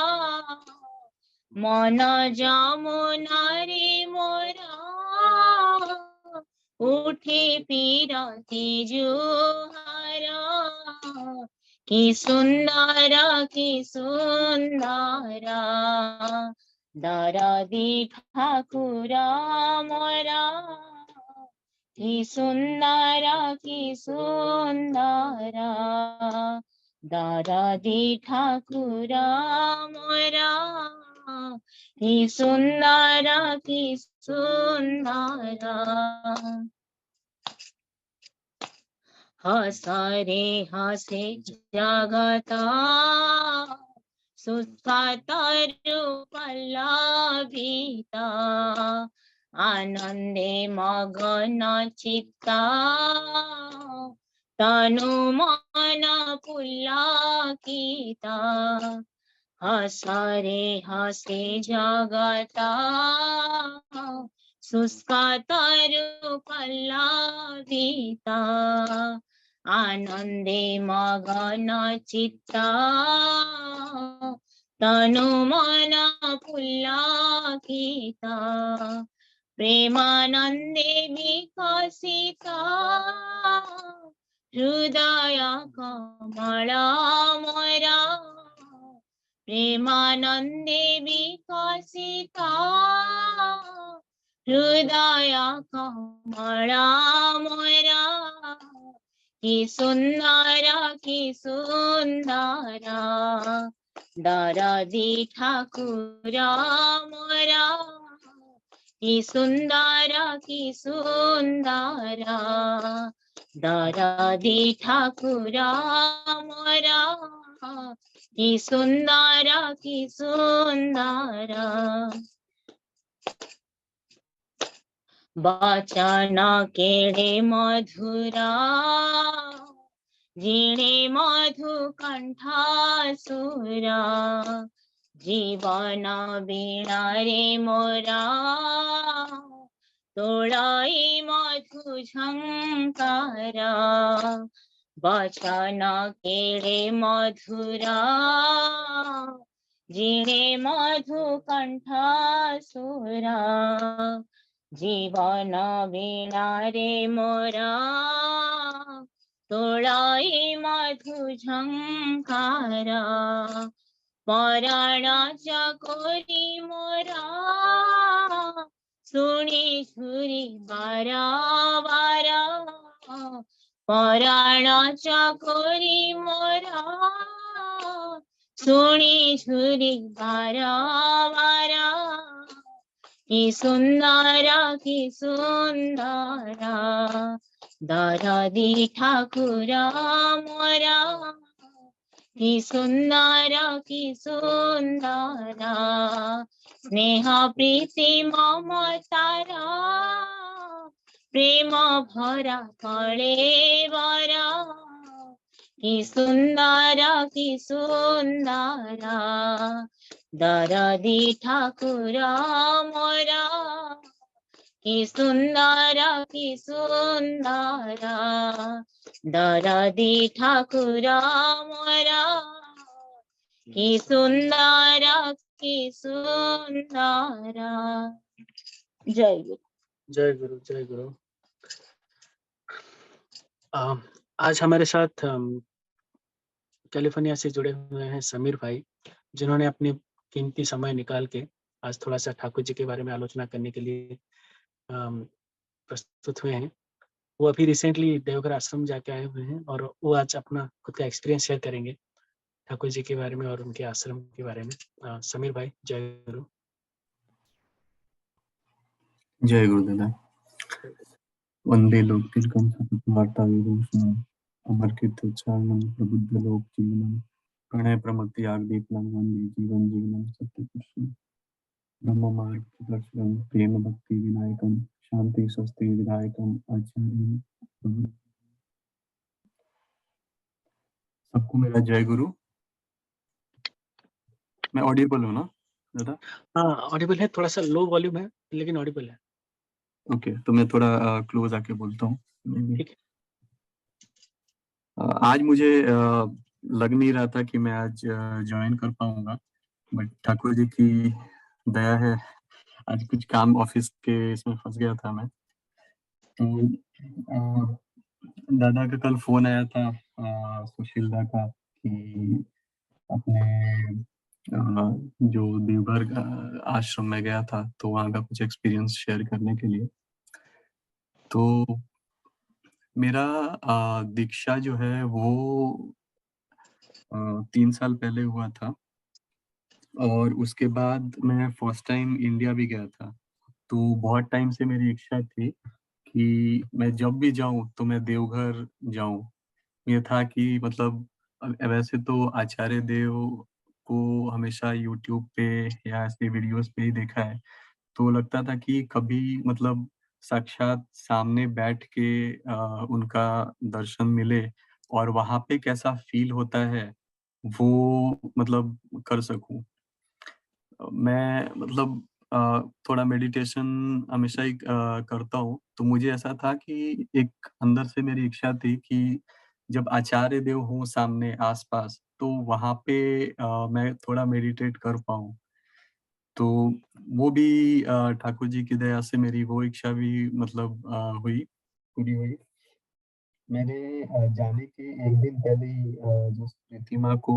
S1: मन जमुनारी मोरा, उठे पीरती जुहारा, की सुंदरा दारादी ठाकुरा मोरा, की सुंदरा दारादी ठाकुरा मोरा, की सुंदरा हसरे हसे जगता, सुखातर पल्लविता, आनंदे मगन चित्ता, तनु मन पुलकिता, हसरे हसे जगता, शुष्कतर पल्लविता, आनंदे मगन चित्ता, तनु मन पुलकिता, प्रेमानंदे विकसिता, हृदय कमल मोरा, प्रेमानंदे विकसिता, हृदय कमल मोरा, की सुंदरा दारादी ठाकुरा मोरा, की सुंदरा दारादी ठाकुरा मोरा, की सुंदरा बचन केड़े मधुरा, जिणे मधु कंठासुरा, जीवन वीणा रे मोरा, तोड़ाई मधु झंकारा, बचन केड़े मधुरा, जिणे मधु कंठासुरा, जीवन वीणा रे मोरा, तोड़ाई मधु झंकारा, पराण चकोरी मोरा, सुनी झुरी बारा बारा पराणाच्या कोरी मोरा सुनी झुरी बारा बारा की सुंदरा दारादी ठाकुरा मोरा की सुंदरा स्नेहा प्रीति ममतारा प्रेम भरा कळे वरा की सुंदरा दारादी ठाकुरा मोरा की सुंदरा दारादी ठाकुरा मोरा की सुंदरा जय गुरु।
S2: जय गुरु, जय गुरु। आज हमारे साथ कैलिफोर्निया से जुड़े हुए हैं समीर भाई, जिन्होंने अपनी कीमती समय निकाल के आज थोड़ा सा ठाकुर जी के बारे में आलोचना करने के लिए प्रस्तुत हुए हैं। वो अभी रिसेंटली देवघर आश्रम जाके आए हुए हैं और वो आज अपना खुद का एक्सपीरियंस शेयर करेंगे ठाकुर जी के बारे में और उनके आश्रम के बारे में। समीर भाई, जय गुरु।
S9: जय गुरुदेव। वंदे लोकतिलकं सततवार्ता विभूषणं अमर कीर्त्योच्चारणं प्रबुद्ध लोक जीवनं प्रणय प्रमत्ति आगदीपनं वंदे जीवन जीवनं सत्यपुरुषं ब्रह्म मार्ग दर्शनं प्रेम भक्ति विनायकं शांति स्वस्ति विधायकं आचार्यं। सबको मेरा जय गुरु। मैं ऑडिबल हूँ ना दादा?
S2: हाँ, ऑडिबल है, थोड़ा सा लो वॉल्यूम है लेकिन ऑडिबल है।
S9: ओके, तो मैं थोड़ा क्लोज आके बोलता हूँ।
S2: ठीक है।
S9: आज मुझे लग नहीं रहा था कि मैं आज ज्वाइन कर पाऊंगा, बट ठाकुर जी की दया है। आज कुछ काम ऑफिस के इसमें फंस गया था मैं। तो दादा का कल फोन आया था सुशील दा का कि अपने जो देवघर आश्रम में गया था तो वहाँ का कुछ एक्सपीरियंस शेयर करने के लिए। तो मेरा दीक्षा जो है वो 3 साल पहले हुआ था और उसके बाद मैं फर्स्ट टाइम इंडिया भी गया था। तो बहुत टाइम से मेरी इच्छा थी कि मैं जब भी जाऊं तो मैं देवघर जाऊं। ये था कि मतलब वैसे तो आचार्य देव को हमेशा यूट्यूब पे या ऐसे वीडियोस पे ही देखा है, तो लगता था कि कभी मतलब साक्षात सामने बैठ के उनका दर्शन मिले और वहां पे कैसा फील होता है वो मतलब कर सकूं। मैं मतलब थोड़ा मेडिटेशन हमेशा ही करता हूँ, तो मुझे ऐसा था कि एक अंदर से मेरी इच्छा थी कि जब आचार्य देव हो सामने आसपास तो वहां पे मैं थोड़ा मेडिटेट कर पाऊँ। तो वो भी ठाकुर जी की दया से मेरी वो इच्छा भी मतलब पूरी हुई। मैंने जाने के एक दिन पहले ही जो प्रीतिमा को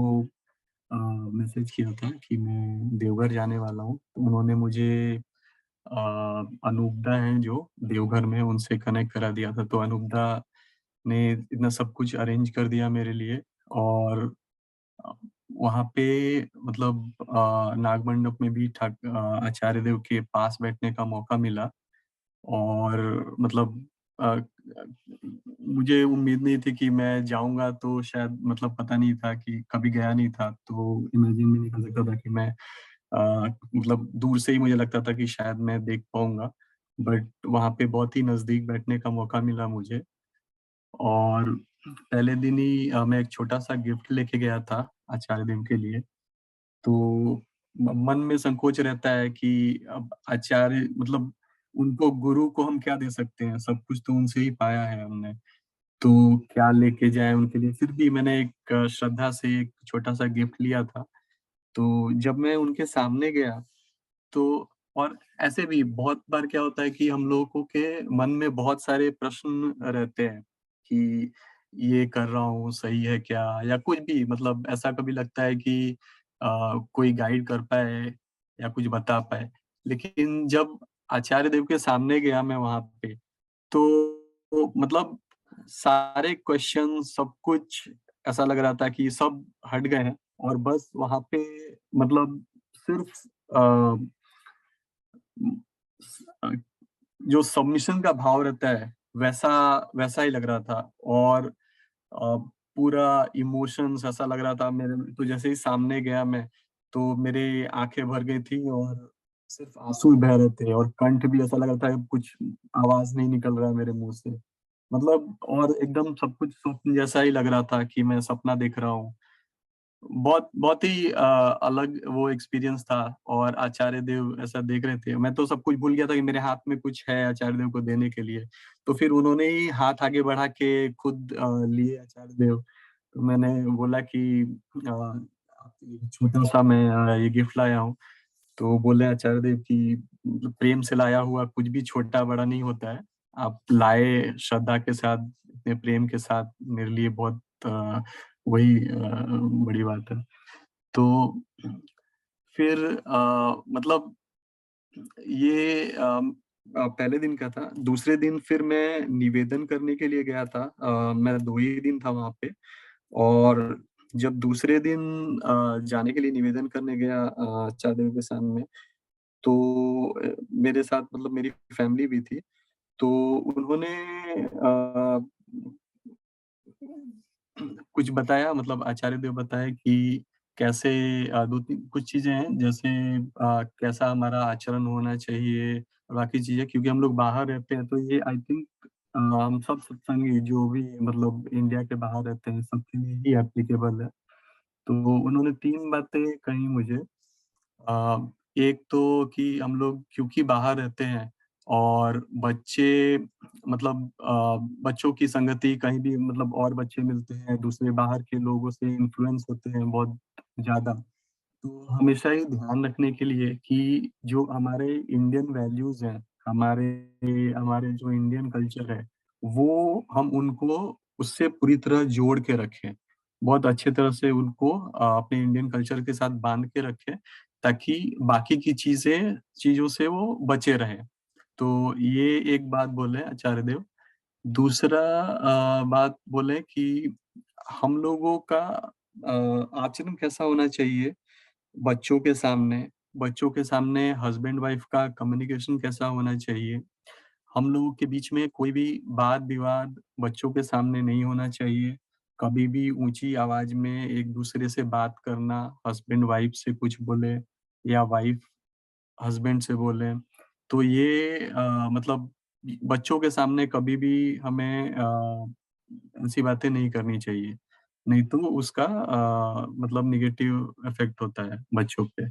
S9: मैसेज किया था कि मैं देवघर जाने वाला हूँ, तो उन्होंने मुझे अनूपदा हैं जो देवघर में, उनसे कनेक्ट करा दिया था। तो अनूपदा ने इतना सब कुछ अरेंज कर दिया मेरे लिए और वहाँ पे मतलब नागमंडप में भी आचार्य देव के पास बैठने का मौका मिला और मतलब मुझे उम्मीद नहीं थी कि मैं जाऊंगा, तो शायद मतलब पता नहीं था कि कभी गया नहीं था, तो इमेजिन भी नहीं कर सकता था कि मैं मतलब दूर से ही मुझे लगता था कि शायद मैं देख पाऊंगा, बट वहाँ पे बहुत ही नजदीक बैठने का मौका मिला मुझे। और पहले दिन ही मैं एक छोटा सा गिफ्ट लेके गया था आचार्य देव के लिए। तो मन में संकोच रहता है कि अब आचार्य मतलब उनको गुरु को हम क्या दे सकते हैं, सब कुछ तो उनसे ही पाया है हमने, तो क्या लेके जाए उनके लिए। फिर भी मैंने एक श्रद्धा से एक छोटा सा गिफ्ट लिया था। तो जब मैं उनके सामने गया तो और ऐसे भी बहुत बार क्या होता है कि हम लोगों के मन में बहुत सारे प्रश्न रहते हैं कि ये कर रहा हूँ सही है क्या, या कुछ भी मतलब ऐसा कभी लगता है कि कोई गाइड कर पाए या कुछ बता पाए। लेकिन जब आचार्य देव के सामने गया मैं वहां पे, तो मतलब सारे क्वेश्चन सब कुछ ऐसा लग रहा था कि सब हट गए हैं और बस वहां पे मतलब सिर्फ अ, जो सबमिशन का भाव रहता है वैसा वैसा ही लग रहा था। और पूरा इमोशंस ऐसा लग रहा था मेरे में। तो जैसे ही सामने गया मैं, तो मेरी आंखें भर गई थी और सिर्फ आंसू बह रहे थे और कंठ भी ऐसा लग रहा था कि कुछ आवाज नहीं निकल रहा मेरे मुंह से। मतलब और एकदम सब कुछ स्वप्न जैसा ही लग रहा था कि मैं सपना देख रहा हूँ। बहुत बहुत ही अलग वो एक्सपीरियंस था। और आचार्य देव ऐसा देख रहे थे, मैं तो सब कुछ भूल गया था कि मेरे हाथ में कुछ है आचार्य देव को देने के लिए। तो फिर उन्होंने ही हाथ आगे बढ़ा के खुद लिए आचार्य देव। तो मैंने बोला कि छोटा सा मैं ये गिफ्ट लाया हूँ। तो बोले आचार्य देव की प्रेम से लाया हुआ कुछ भी छोटा बड़ा नहीं होता है, आप लाए श्रद्धा के साथ, इतने प्रेम के साथ, मेरे लिए बहुत वही बड़ी बात है। तो फिर मतलब ये पहले दिन का था। दूसरे दिन फिर मैं निवेदन करने के लिए गया था। मैं 2 ही दिन था वहां पे। और जब दूसरे दिन जाने के लिए निवेदन करने गया आचार्य देव के सामने, तो मेरे साथ मतलब मेरी फैमिली भी थी। तो उन्होंने कुछ बताया, मतलब आचार्य देव बताया कि कैसे 2-3 कुछ चीजें हैं, जैसे कैसा हमारा आचरण होना चाहिए और बाकी चीजें। क्योंकि हम लोग बाहर रहते हैं, तो ये आई थिंक हम सब सत्संगी जो भी मतलब इंडिया के बाहर रहते हैं सबके लिए ही एप्लीकेबल है। तो उन्होंने 3 बातें कही मुझे। एक तो कि हम लोग क्योंकि बाहर रहते हैं और बच्चे मतलब बच्चों की संगति कहीं भी मतलब और बच्चे मिलते हैं, दूसरे बाहर के लोगों से इन्फ्लुएंस होते हैं बहुत ज्यादा। तो हमेशा ही ध्यान रखने के लिए कि जो हमारे इंडियन वैल्यूज हैं, हमारे हमारे जो इंडियन कल्चर है, वो हम उनको उससे पूरी तरह जोड़ के रखें। बहुत अच्छे तरह से उनको अपने इंडियन कल्चर के साथ बांध के रखें, ताकि बाकी की चीजों से वो बचे रहें। तो ये एक बात बोले आचार्य देव। दूसरा बात बोले कि हम लोगों का आचरण कैसा होना चाहिए बच्चों के सामने। बच्चों के सामने हस्बैंड वाइफ का कम्युनिकेशन कैसा होना चाहिए। हम लोगों के बीच में कोई भी वाद विवाद बच्चों के सामने नहीं होना चाहिए। कभी भी ऊंची आवाज में एक दूसरे से बात करना, हस्बैंड वाइफ से कुछ बोले या वाइफ हस्बैंड से बोले, तो ये मतलब बच्चों के सामने कभी भी हमें ऐसी बातें नहीं करनी चाहिए। नहीं तो उसका मतलब निगेटिव इफेक्ट होता है बच्चों पे।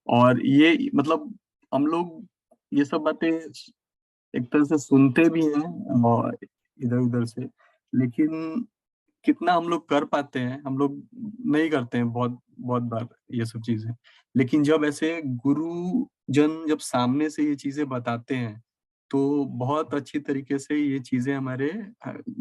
S9: और ये मतलब हम लोग ये सब बातें एक तरह से सुनते भी हैं और इधर उधर से, लेकिन कितना हम लोग कर पाते हैं, हम लोग नहीं करते हैं बहुत बहुत बार ये सब चीजें। लेकिन जब ऐसे गुरुजन जब सामने से ये चीजें बताते हैं, तो बहुत अच्छी तरीके से ये चीजें हमारे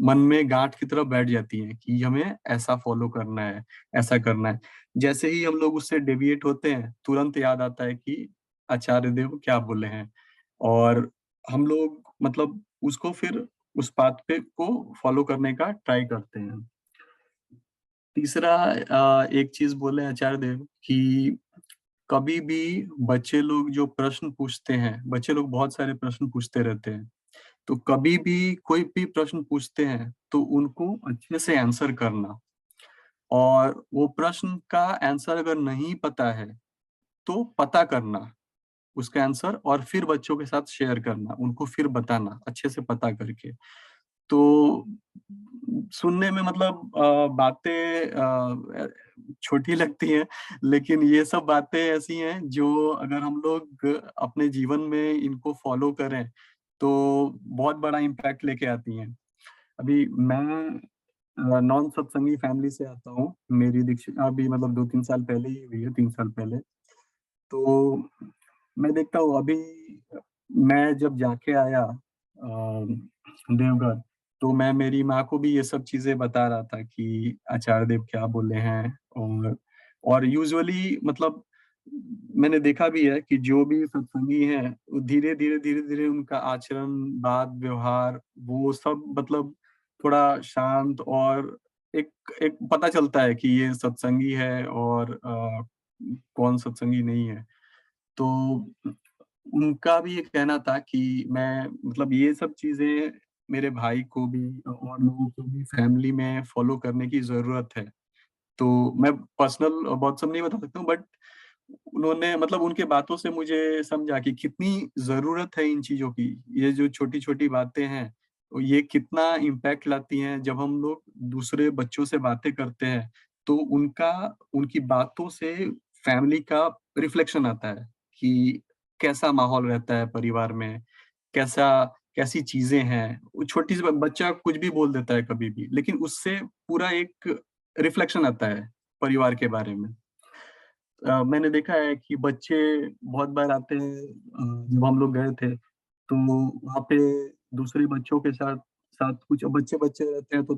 S9: मन में गांठ की तरह बैठ जाती हैं कि हमें ऐसा फॉलो करना है, ऐसा करना है। जैसे ही हम लोग उससे डेविएट होते हैं, तुरंत याद आता है कि आचार्य देव क्या बोले हैं। और हम लोग मतलब उसको फिर उस बात पे को फॉलो करने का ट्राई करते हैं। तीसरा एक चीज बोले आचार्य देव कि कभी भी बच्चे लोग जो प्रश्न पूछते हैं, बच्चे लोग बहुत सारे प्रश्न पूछते रहते हैं, तो कभी भी कोई भी प्रश्न पूछते हैं तो उनको अच्छे से आंसर करना। और वो प्रश्न का आंसर अगर नहीं पता है तो पता करना उसका आंसर, और फिर बच्चों के साथ शेयर करना, उनको फिर बताना अच्छे से पता करके। तो सुनने में मतलब बातें छोटी लगती हैं, लेकिन ये सब बातें ऐसी हैं जो अगर हम लोग अपने जीवन में इनको फॉलो करें तो बहुत बड़ा इम्पैक्ट लेके आती हैं। अभी मैं नॉन सत्संगी फैमिली से आता हूँ। मेरी दीक्षा अभी मतलब 2-3 साल पहले ही हुई है, 3 साल पहले। तो मैं देखता हूँ अभी मैं जब जाके आया देवघर, तो मैं मेरी माँ को भी ये सब चीजें बता रहा था कि आचार्य देव क्या बोले हैं। और यूजुअली मतलब मैंने देखा भी है कि जो भी सत्संगी हैं वो धीरे धीरे उनका आचरण, बात, व्यवहार, वो सब मतलब थोड़ा शांत, और एक एक पता चलता है कि ये सत्संगी है और कौन सत्संगी नहीं है। तो उनका भी ये कहना था कि मैं मतलब ये सब चीजें मेरे भाई को भी और लोगों को भी फैमिली में फॉलो करने की जरूरत है। तो मैं पर्सनल बहुत सब नहीं बता सकता हूँ, बट उन्होंने मतलब उनके बातों से मुझे समझा कि कितनी जरूरत है इन चीजों की। ये जो छोटी छोटी बातें हैं, तो ये कितना इम्पैक्ट लाती हैं। जब हम लोग दूसरे बच्चों से बातें करते हैं तो उनकी बातों से फैमिली का रिफ्लेक्शन आता है कि कैसा माहौल रहता है परिवार में, कैसा कैसी चीजें हैं। वो छोटी सी बच्चा कुछ भी बोल देता है कभी भी, लेकिन उससे पूरा एक रिफ्लेक्शन आता है परिवार के बारे में। मैंने देखा है कि बच्चे बहुत बार आते हैं, जब हम लोग गए थे तो वहाँ पे दूसरे बच्चों के साथ साथ कुछ बच्चे बच्चे रहते हैं तो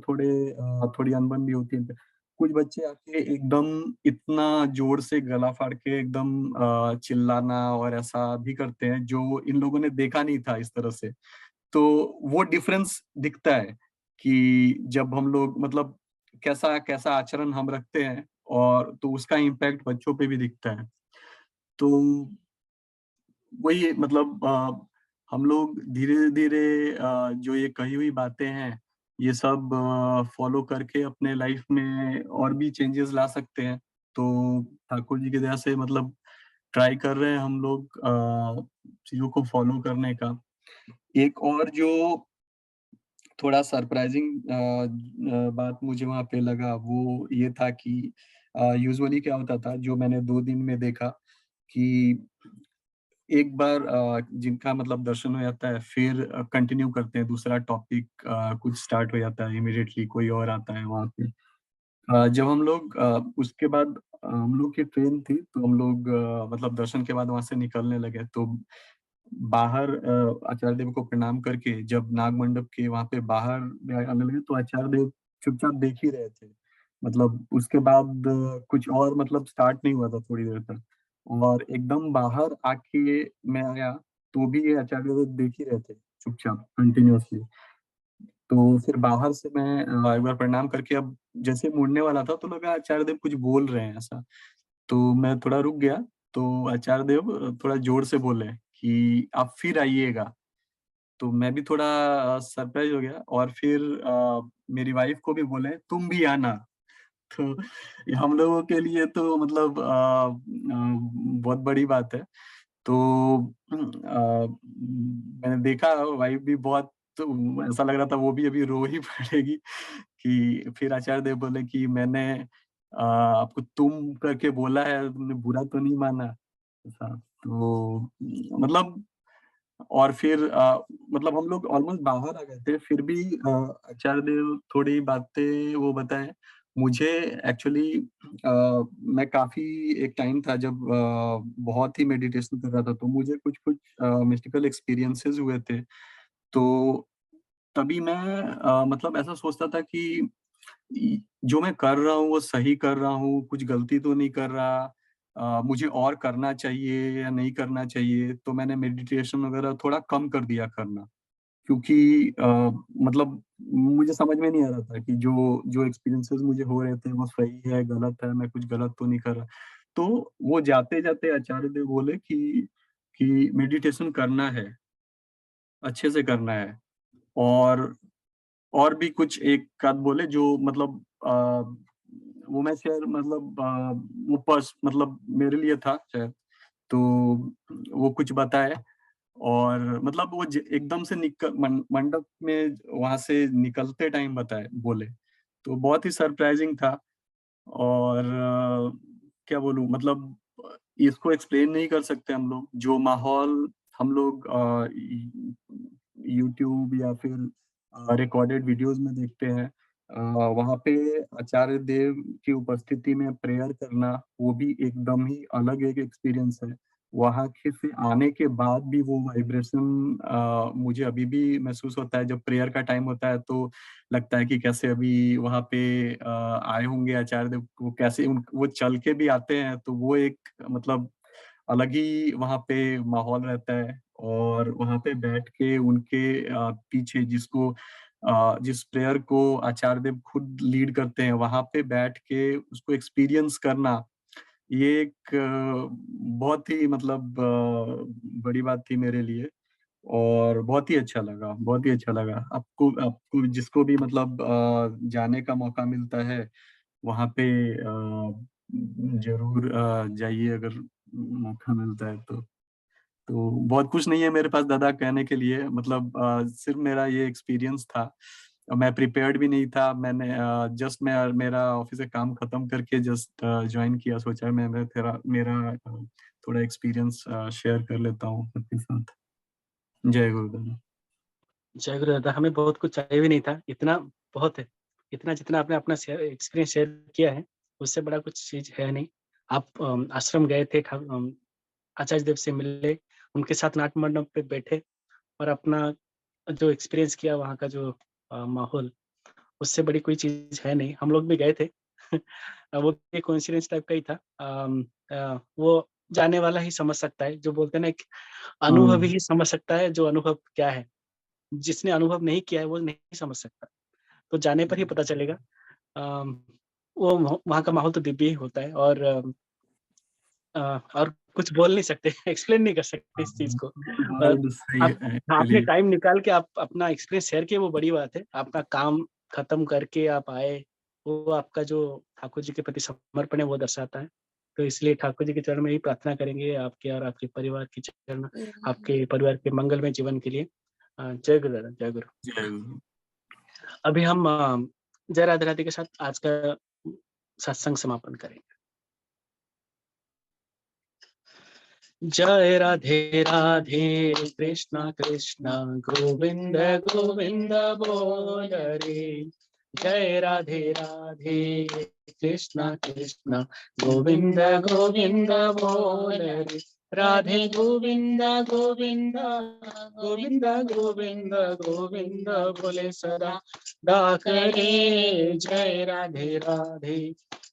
S9: थोड़ी अनबन भी होती है। कुछ बच्चे आके एकदम इतना जोर से गला फाड़ के एकदम चिल्लाना और ऐसा भी करते हैं जो इन लोगों ने देखा नहीं था इस तरह से। तो वो डिफरेंस दिखता है कि जब हम लोग मतलब कैसा कैसा आचरण हम रखते हैं, और तो उसका इम्पैक्ट बच्चों पे भी दिखता है। तो वही मतलब हम लोग धीरे धीरे जो ये कही हुई बातें हैं ये सब फॉलो करके अपने लाइफ में और भी चेंजेस ला सकते हैं। तो ठाकुर जी की दया से मतलब ट्राई कर रहे हैं हम लोग चीजों को फॉलो करने का। एक और जो थोड़ा सरप्राइजिंग बात मुझे वहाँ पे लगा वो ये था कि यूजुअली क्या होता था, जो मैंने 2 दिन में देखा कि एक बार जिनका मतलब दर्शन हो जाता है फिर कंटिन्यू करते हैं दूसरा टॉपिक, कुछ स्टार्ट हो जाता है इमीडिएटली कोई और आता है वहाँ पे। जब हम लोग उसके बाद हम लोग की ट्रेन थी तो हम लोग मतलब दर्शन के बाद वहाँ से निकलने लगे तो बाहर आचार्य देव को प्रणाम करके जब नाग मंडप के वहाँ पे बाहर आने लगे तो आचार्य देव चुपचाप देख ही रहे थे। मतलब उसके बाद कुछ और मतलब स्टार्ट नहीं हुआ था थोड़ी देर तक, और एकदम बाहर आके मैं आया तो भी ये आचार्य देव देख ही रहे थे चुपचाप कंटिन्यूअसली। तो फिर बाहर से मैं एक बार प्रणाम करके अब जैसे मुड़ने वाला था तो लगा आचार्य देव कुछ बोल रहे हैं ऐसा। तो मैं थोड़ा रुक गया तो आचार्य देव थोड़ा जोर से बोले कि आप फिर आइएगा। तो मैं भी थोड़ा सरप्राइज हो गया, और फिर मेरी वाइफ को भी बोले तुम भी आना। तो ये हम लोगों के लिए तो मतलब बहुत बड़ी बात है। तो मैंने देखा वाइफ भी बहुत, तो ऐसा लग रहा था वो भी अभी रो ही पड़ेगी कि फिर आचार्य देव बोले कि मैंने आपको तुम करके बोला है, तुमने बुरा तो नहीं माना ऐसा। तो मतलब और फिर मतलब हम लोग ऑलमोस्ट बाहर आ गए थे फिर भी आचार्य देव थोड़ी बातें वो बताए मुझे। एक्चुअली मैं काफी एक टाइम था जब बहुत ही मेडिटेशन कर रहा था तो मुझे कुछ कुछ मिस्टिकल एक्सपीरियंसेस हुए थे। तो तभी मैं मतलब ऐसा सोचता था कि जो मैं कर रहा हूँ वो सही कर रहा हूँ, कुछ गलती तो नहीं कर रहा, मुझे और करना चाहिए या नहीं करना चाहिए। तो मैंने मेडिटेशन वगैरह थोड़ा कम कर दिया करना, क्योंकि मतलब मुझे समझ में नहीं आ रहा था कि जो जो एक्सपीरियंसेस मुझे हो रहे थे वो सही है गलत है, मैं कुछ गलत तो नहीं कर रहा। तो वो जाते जाते आचार्य देव बोले कि मेडिटेशन करना है, अच्छे से करना है। और भी कुछ एक आध बोले जो मतलब वो मैं शेयर मतलब वो पर्स मतलब मेरे लिए था शायद। तो वो कुछ बताए, और मतलब वो एकदम से निकल मंडप में वहां से निकलते टाइम बताए बोले। तो बहुत ही सरप्राइजिंग था। और क्या बोलूं मतलब इसको एक्सप्लेन नहीं कर सकते हम लोग। जो माहौल हम लोग यूट्यूब या फिर रिकॉर्डेड वीडियोस में देखते हैं, वहाँ पे आचार्य देव की उपस्थिति में प्रेयर करना वो भी एकदम ही अलग एक एक्सपीरियंस है। वहां के से आने के बाद भी वो वाइब्रेशन मुझे अभी भी महसूस होता है। जब प्रेयर का टाइम होता है तो लगता है कि कैसे अभी वहां पे आए होंगे आचार्य देव, वो कैसे वो चल के भी आते हैं, तो वो एक मतलब अलग ही वहां पे माहौल रहता है। और वहां पे बैठ के उनके पीछे जिस प्रेयर को आचार्य देव खुद लीड करते हैं, वहां पे बैठ के उसको एक्सपीरियंस करना, ये एक बहुत ही मतलब बड़ी बात थी मेरे लिए। और बहुत ही अच्छा लगा, बहुत ही अच्छा लगा। आपको आपको जिसको भी मतलब जाने का मौका मिलता है वहाँ पे जरूर जाइए, अगर मौका मिलता है तो बहुत कुछ नहीं है मेरे पास दादा कहने के लिए, मतलब सिर्फ मेरा ये एक्सपीरियंस था। मैं प्रिपेयर्ड भी नहीं था। मैंने जस्ट मैं मेरा ऑफिस से काम खत्म करके जस्ट ज्वाइन किया, सोचा मैं मेरा थोड़ा एक्सपीरियंस शेयर कर लेता हूँ सबके साथ। जय गुरुदेव।
S2: जय गुरु दादा। हमें बहुत कुछ चाहिए भी नहीं था, इतना बहुत है। इतना जितना आपने अपना एक्सपीरियंस शेयर किया है, उससे बड़ा कुछ चीज है नहीं। आप आश्रम गए थे, आचार्य देव से मिले, उनके साथ नाट मंडप पे बैठे और अपना जो एक्सपीरियंस किया, वहाँ का जो माहौल, उससे बड़ी कोई चीज है नहीं। हम लोग भी गए थे वो एक कोइंसिडेंस टाइप का ही था। वो जाने वाला ही समझ सकता है, जो बोलते हैं ना, एक अनुभवी ही समझ सकता है जो अनुभव क्या है। जिसने अनुभव नहीं किया है वो नहीं समझ सकता, तो जाने पर ही पता चलेगा। वो वहाँ का माहौल तो दिव्य ही होता है, और कुछ बोल नहीं सकते एक्सप्लेन नहीं कर सकते इस चीज को।
S9: वर्ड सही है
S2: आपने
S9: actually।
S2: टाइम निकाल के आप अपना एक्सपीरियंस शेयर किए, वो बड़ी बात है। आपका काम खत्म करके आप आए, वो आपका जो ठाकुर जी के प्रति समर्पण है वो दर्शाता है। तो इसलिए ठाकुर जी के चरण में ही प्रार्थना करेंगे आपके और आपके परिवार के चरण, आपके परिवार के मंगलमय जीवन के लिए। जय गुरु दादा, जय गुरु।
S9: जय गुरु।
S2: अभी हम जय राधे राधे के साथ आज का सत्संग समापन करेंगे। जय राधे राधे कृष्णा कृष्णा गोविंद गोविंद बोल रे। जय राधे राधे कृष्णा कृष्णा गोविंद गोविंद बोल रे। राधे गोविंद गोविंद गोविंद गोविंद गोविंद बोले सदा डाकरे। जय राधे राधे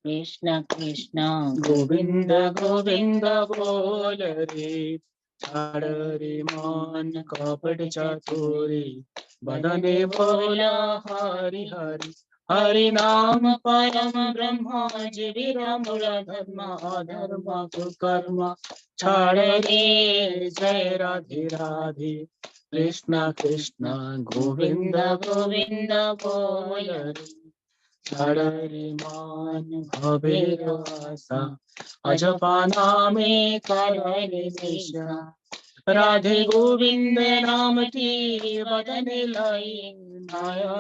S2: कृष्ण कृष्ण गोविंद गोविंद बोल रे। छाड़ रे मान कपट चातुरी, बदने बोला हरि हरि। हरि नाम परम ब्रह्म जीविरा मूला धर्म अधर्म कुकर्म। छाड़ रे जय राधे राधे कृष्ण कृष्ण गोविंद गोविंद बोल रे। छाड़ रे मान भवेर आशा, अजपा नामे करे निशा। राधे गोविंद नाम की बदने लाई, माया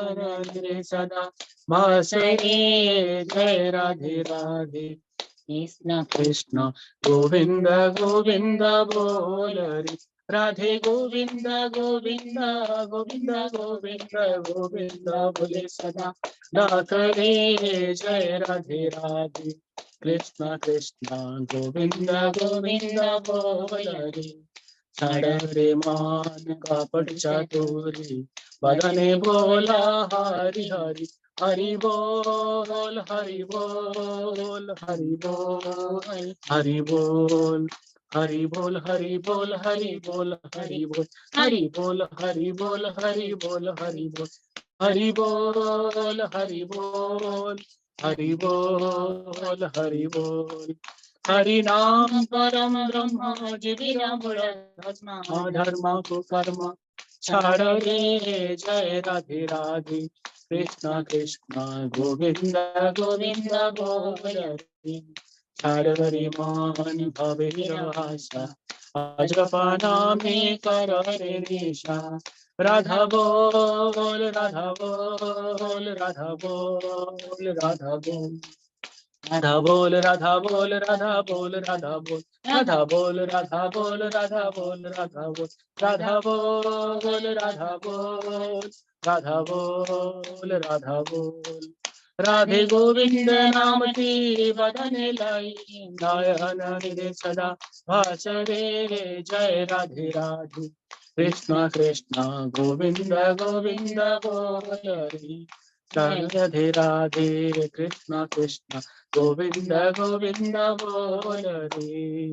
S2: रे सदा भासरे। जय राधे राधे कृष्ण कृष्ण गोविंद गोविंद बोल रे। राधे गोविंद गोविंद गोविंद गोविंद गोविंद बोले सदा डाकरे। जय राधे राधे कृष्ण कृष्ण गोविंद गोविंद बोल रे। छाड़ रे मान कपट चातुरी, बदने बोला हरि हरि। हरि बोल हरि बोल हरि बोल हरि बोल हरि बोल हरि बोल हरि बोल हरि बोल हरि बोल हरि बोल हरि बोल हरि बोल हरि बोल हरि बोल हरि बोल हरि बोल। हरि नाम परम ब्रह्म जीविरा मूला धर्म अधर्म कुकर्म। छाड़ रे जय राधे राधे कृष्ण कृष्ण गोविंद गोविंद बोल रे। छाड़ रे मान भवेर आशा, अजपा नामे करे निशा। राधा बोल राधा बोल राधा बोल राधा बोल राधा बोल राधा बोल राधा बोल राधा बोल राधा बोल राधा बोल राधा बोल राधा बोल राधा बोल राधा बोल राधा बोल राधा बोल राधे गोविंद नाम की बदन लाई, नयन निधे सदा भाषणे, जय राधे राधे कृष्ण कृष्ण गोविंद गोविंद बोल रे, जय राधे राधे कृष्ण कृष्ण गोविंद गोविंद बोल रे।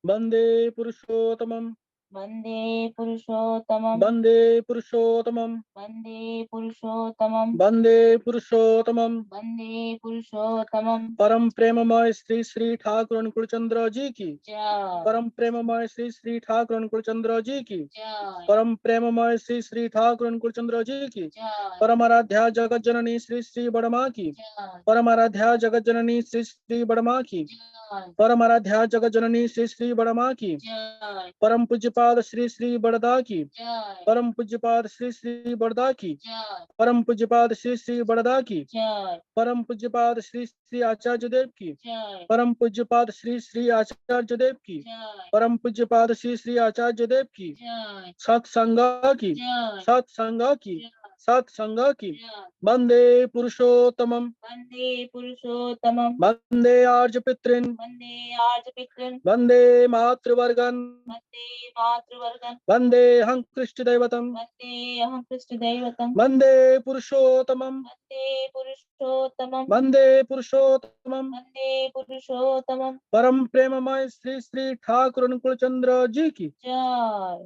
S2: वंदे पुरुषोत्तमं
S1: वन्दे पुरुषोत्तमं
S2: वंदे पुरुषोत्तमं
S1: वन्दे पुरुषोत्तमं
S2: वंदे पुरुषोत्तमं
S1: वन्दे पुरुषोत्तमं
S2: परम प्रेममय श्री श्री ठाकुर अनुकूल चंद्र जी की,
S1: जय
S2: परम प्रेममय श्री श्री ठाकुर अनुकूल चंद्र जी की,
S1: जय
S2: परम प्रेममय श्री श्री ठाकुर अनुकूल चंद्र जी की,
S1: जय
S2: परम आराध्या जगत जननी श्री श्री बड़मा की,
S1: जय
S2: परम आराध्या जगत जननी श्री श्री बड़मा की,
S1: जय
S2: परम आराध्या जगत जननी श्री श्री बड़मा की,
S1: जय
S2: परम पूज्यपाद श्री श्री बड़दा की,
S1: जय
S2: परम पूज्यपाद श्री श्री बड़दा की,
S1: जय
S2: परम पूज्यपाद श्री श्री बड़दा की,
S1: जय
S2: परम पूज्यपाद श्री श्री आचार्य देव की,
S1: जय
S2: परम पूज्यपाद श्री श्री आचार्य देव की,
S1: जय
S2: परम पूज्यपाद श्री श्री आचार्य देव की,
S1: जय
S2: सत्संग की,
S1: जय
S2: सत्संग की, सत्संग की।
S1: जय
S2: वंदे पुरुषोत्तमं
S1: वन्दे पुरुषोत्तमं
S2: वंदे आर्य पितॄन्
S1: वन्दे आर्यपितॄन्
S2: वंदे मातृवर्गन्
S1: वन्दे मातृवर्गन्
S2: वंदे अहं कृष्णदैवतं
S1: वन्दे अहं कृष्णदैवतं
S2: वंदे पुरुषोत्तमं
S1: वन्दे पुरुषोत्तमं
S2: वंदे पुरुषोत्तमं
S1: वन्दे पुरुषोत्तमं
S2: परम प्रेममय श्री श्री ठाकुर अनुकूल चंद्र जी की।
S1: जय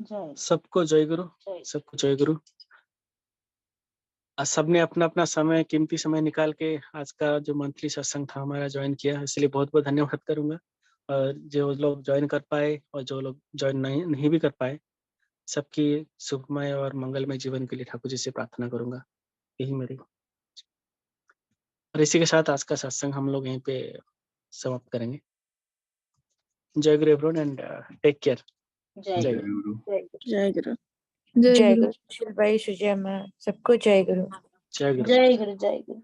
S1: जय
S2: सबको जय गुरु,
S1: जय
S2: सबको जय गुरु। आज सबने अपना अपना समय, कीमती समय निकाल के आज का जो मंथली सत्संग था हमारा ज्वाइन किया, इसलिए बहुत बहुत धन्यवाद करूंगा। और जो लोग ज्वाइन कर पाए और जो लोग ज्वाइन नहीं भी कर पाए, सबकी सुखमय और मंगलमय जीवन के लिए ठाकुर जी से प्रार्थना करूंगा, यही मेरी। और इसी के साथ आज का सत्संग हम लोग यहीं पे समाप्त करेंगे। जय गुरु एवरीवन एंड टेक केयर।
S1: जय
S2: जय
S1: गुरु
S2: गुरु।
S5: जय गुरु।
S10: जय गुरु। शिलभाई सुजय माँ सबको जय गुरु।
S2: जय गुरु।
S1: जय गुरु जय गुरु।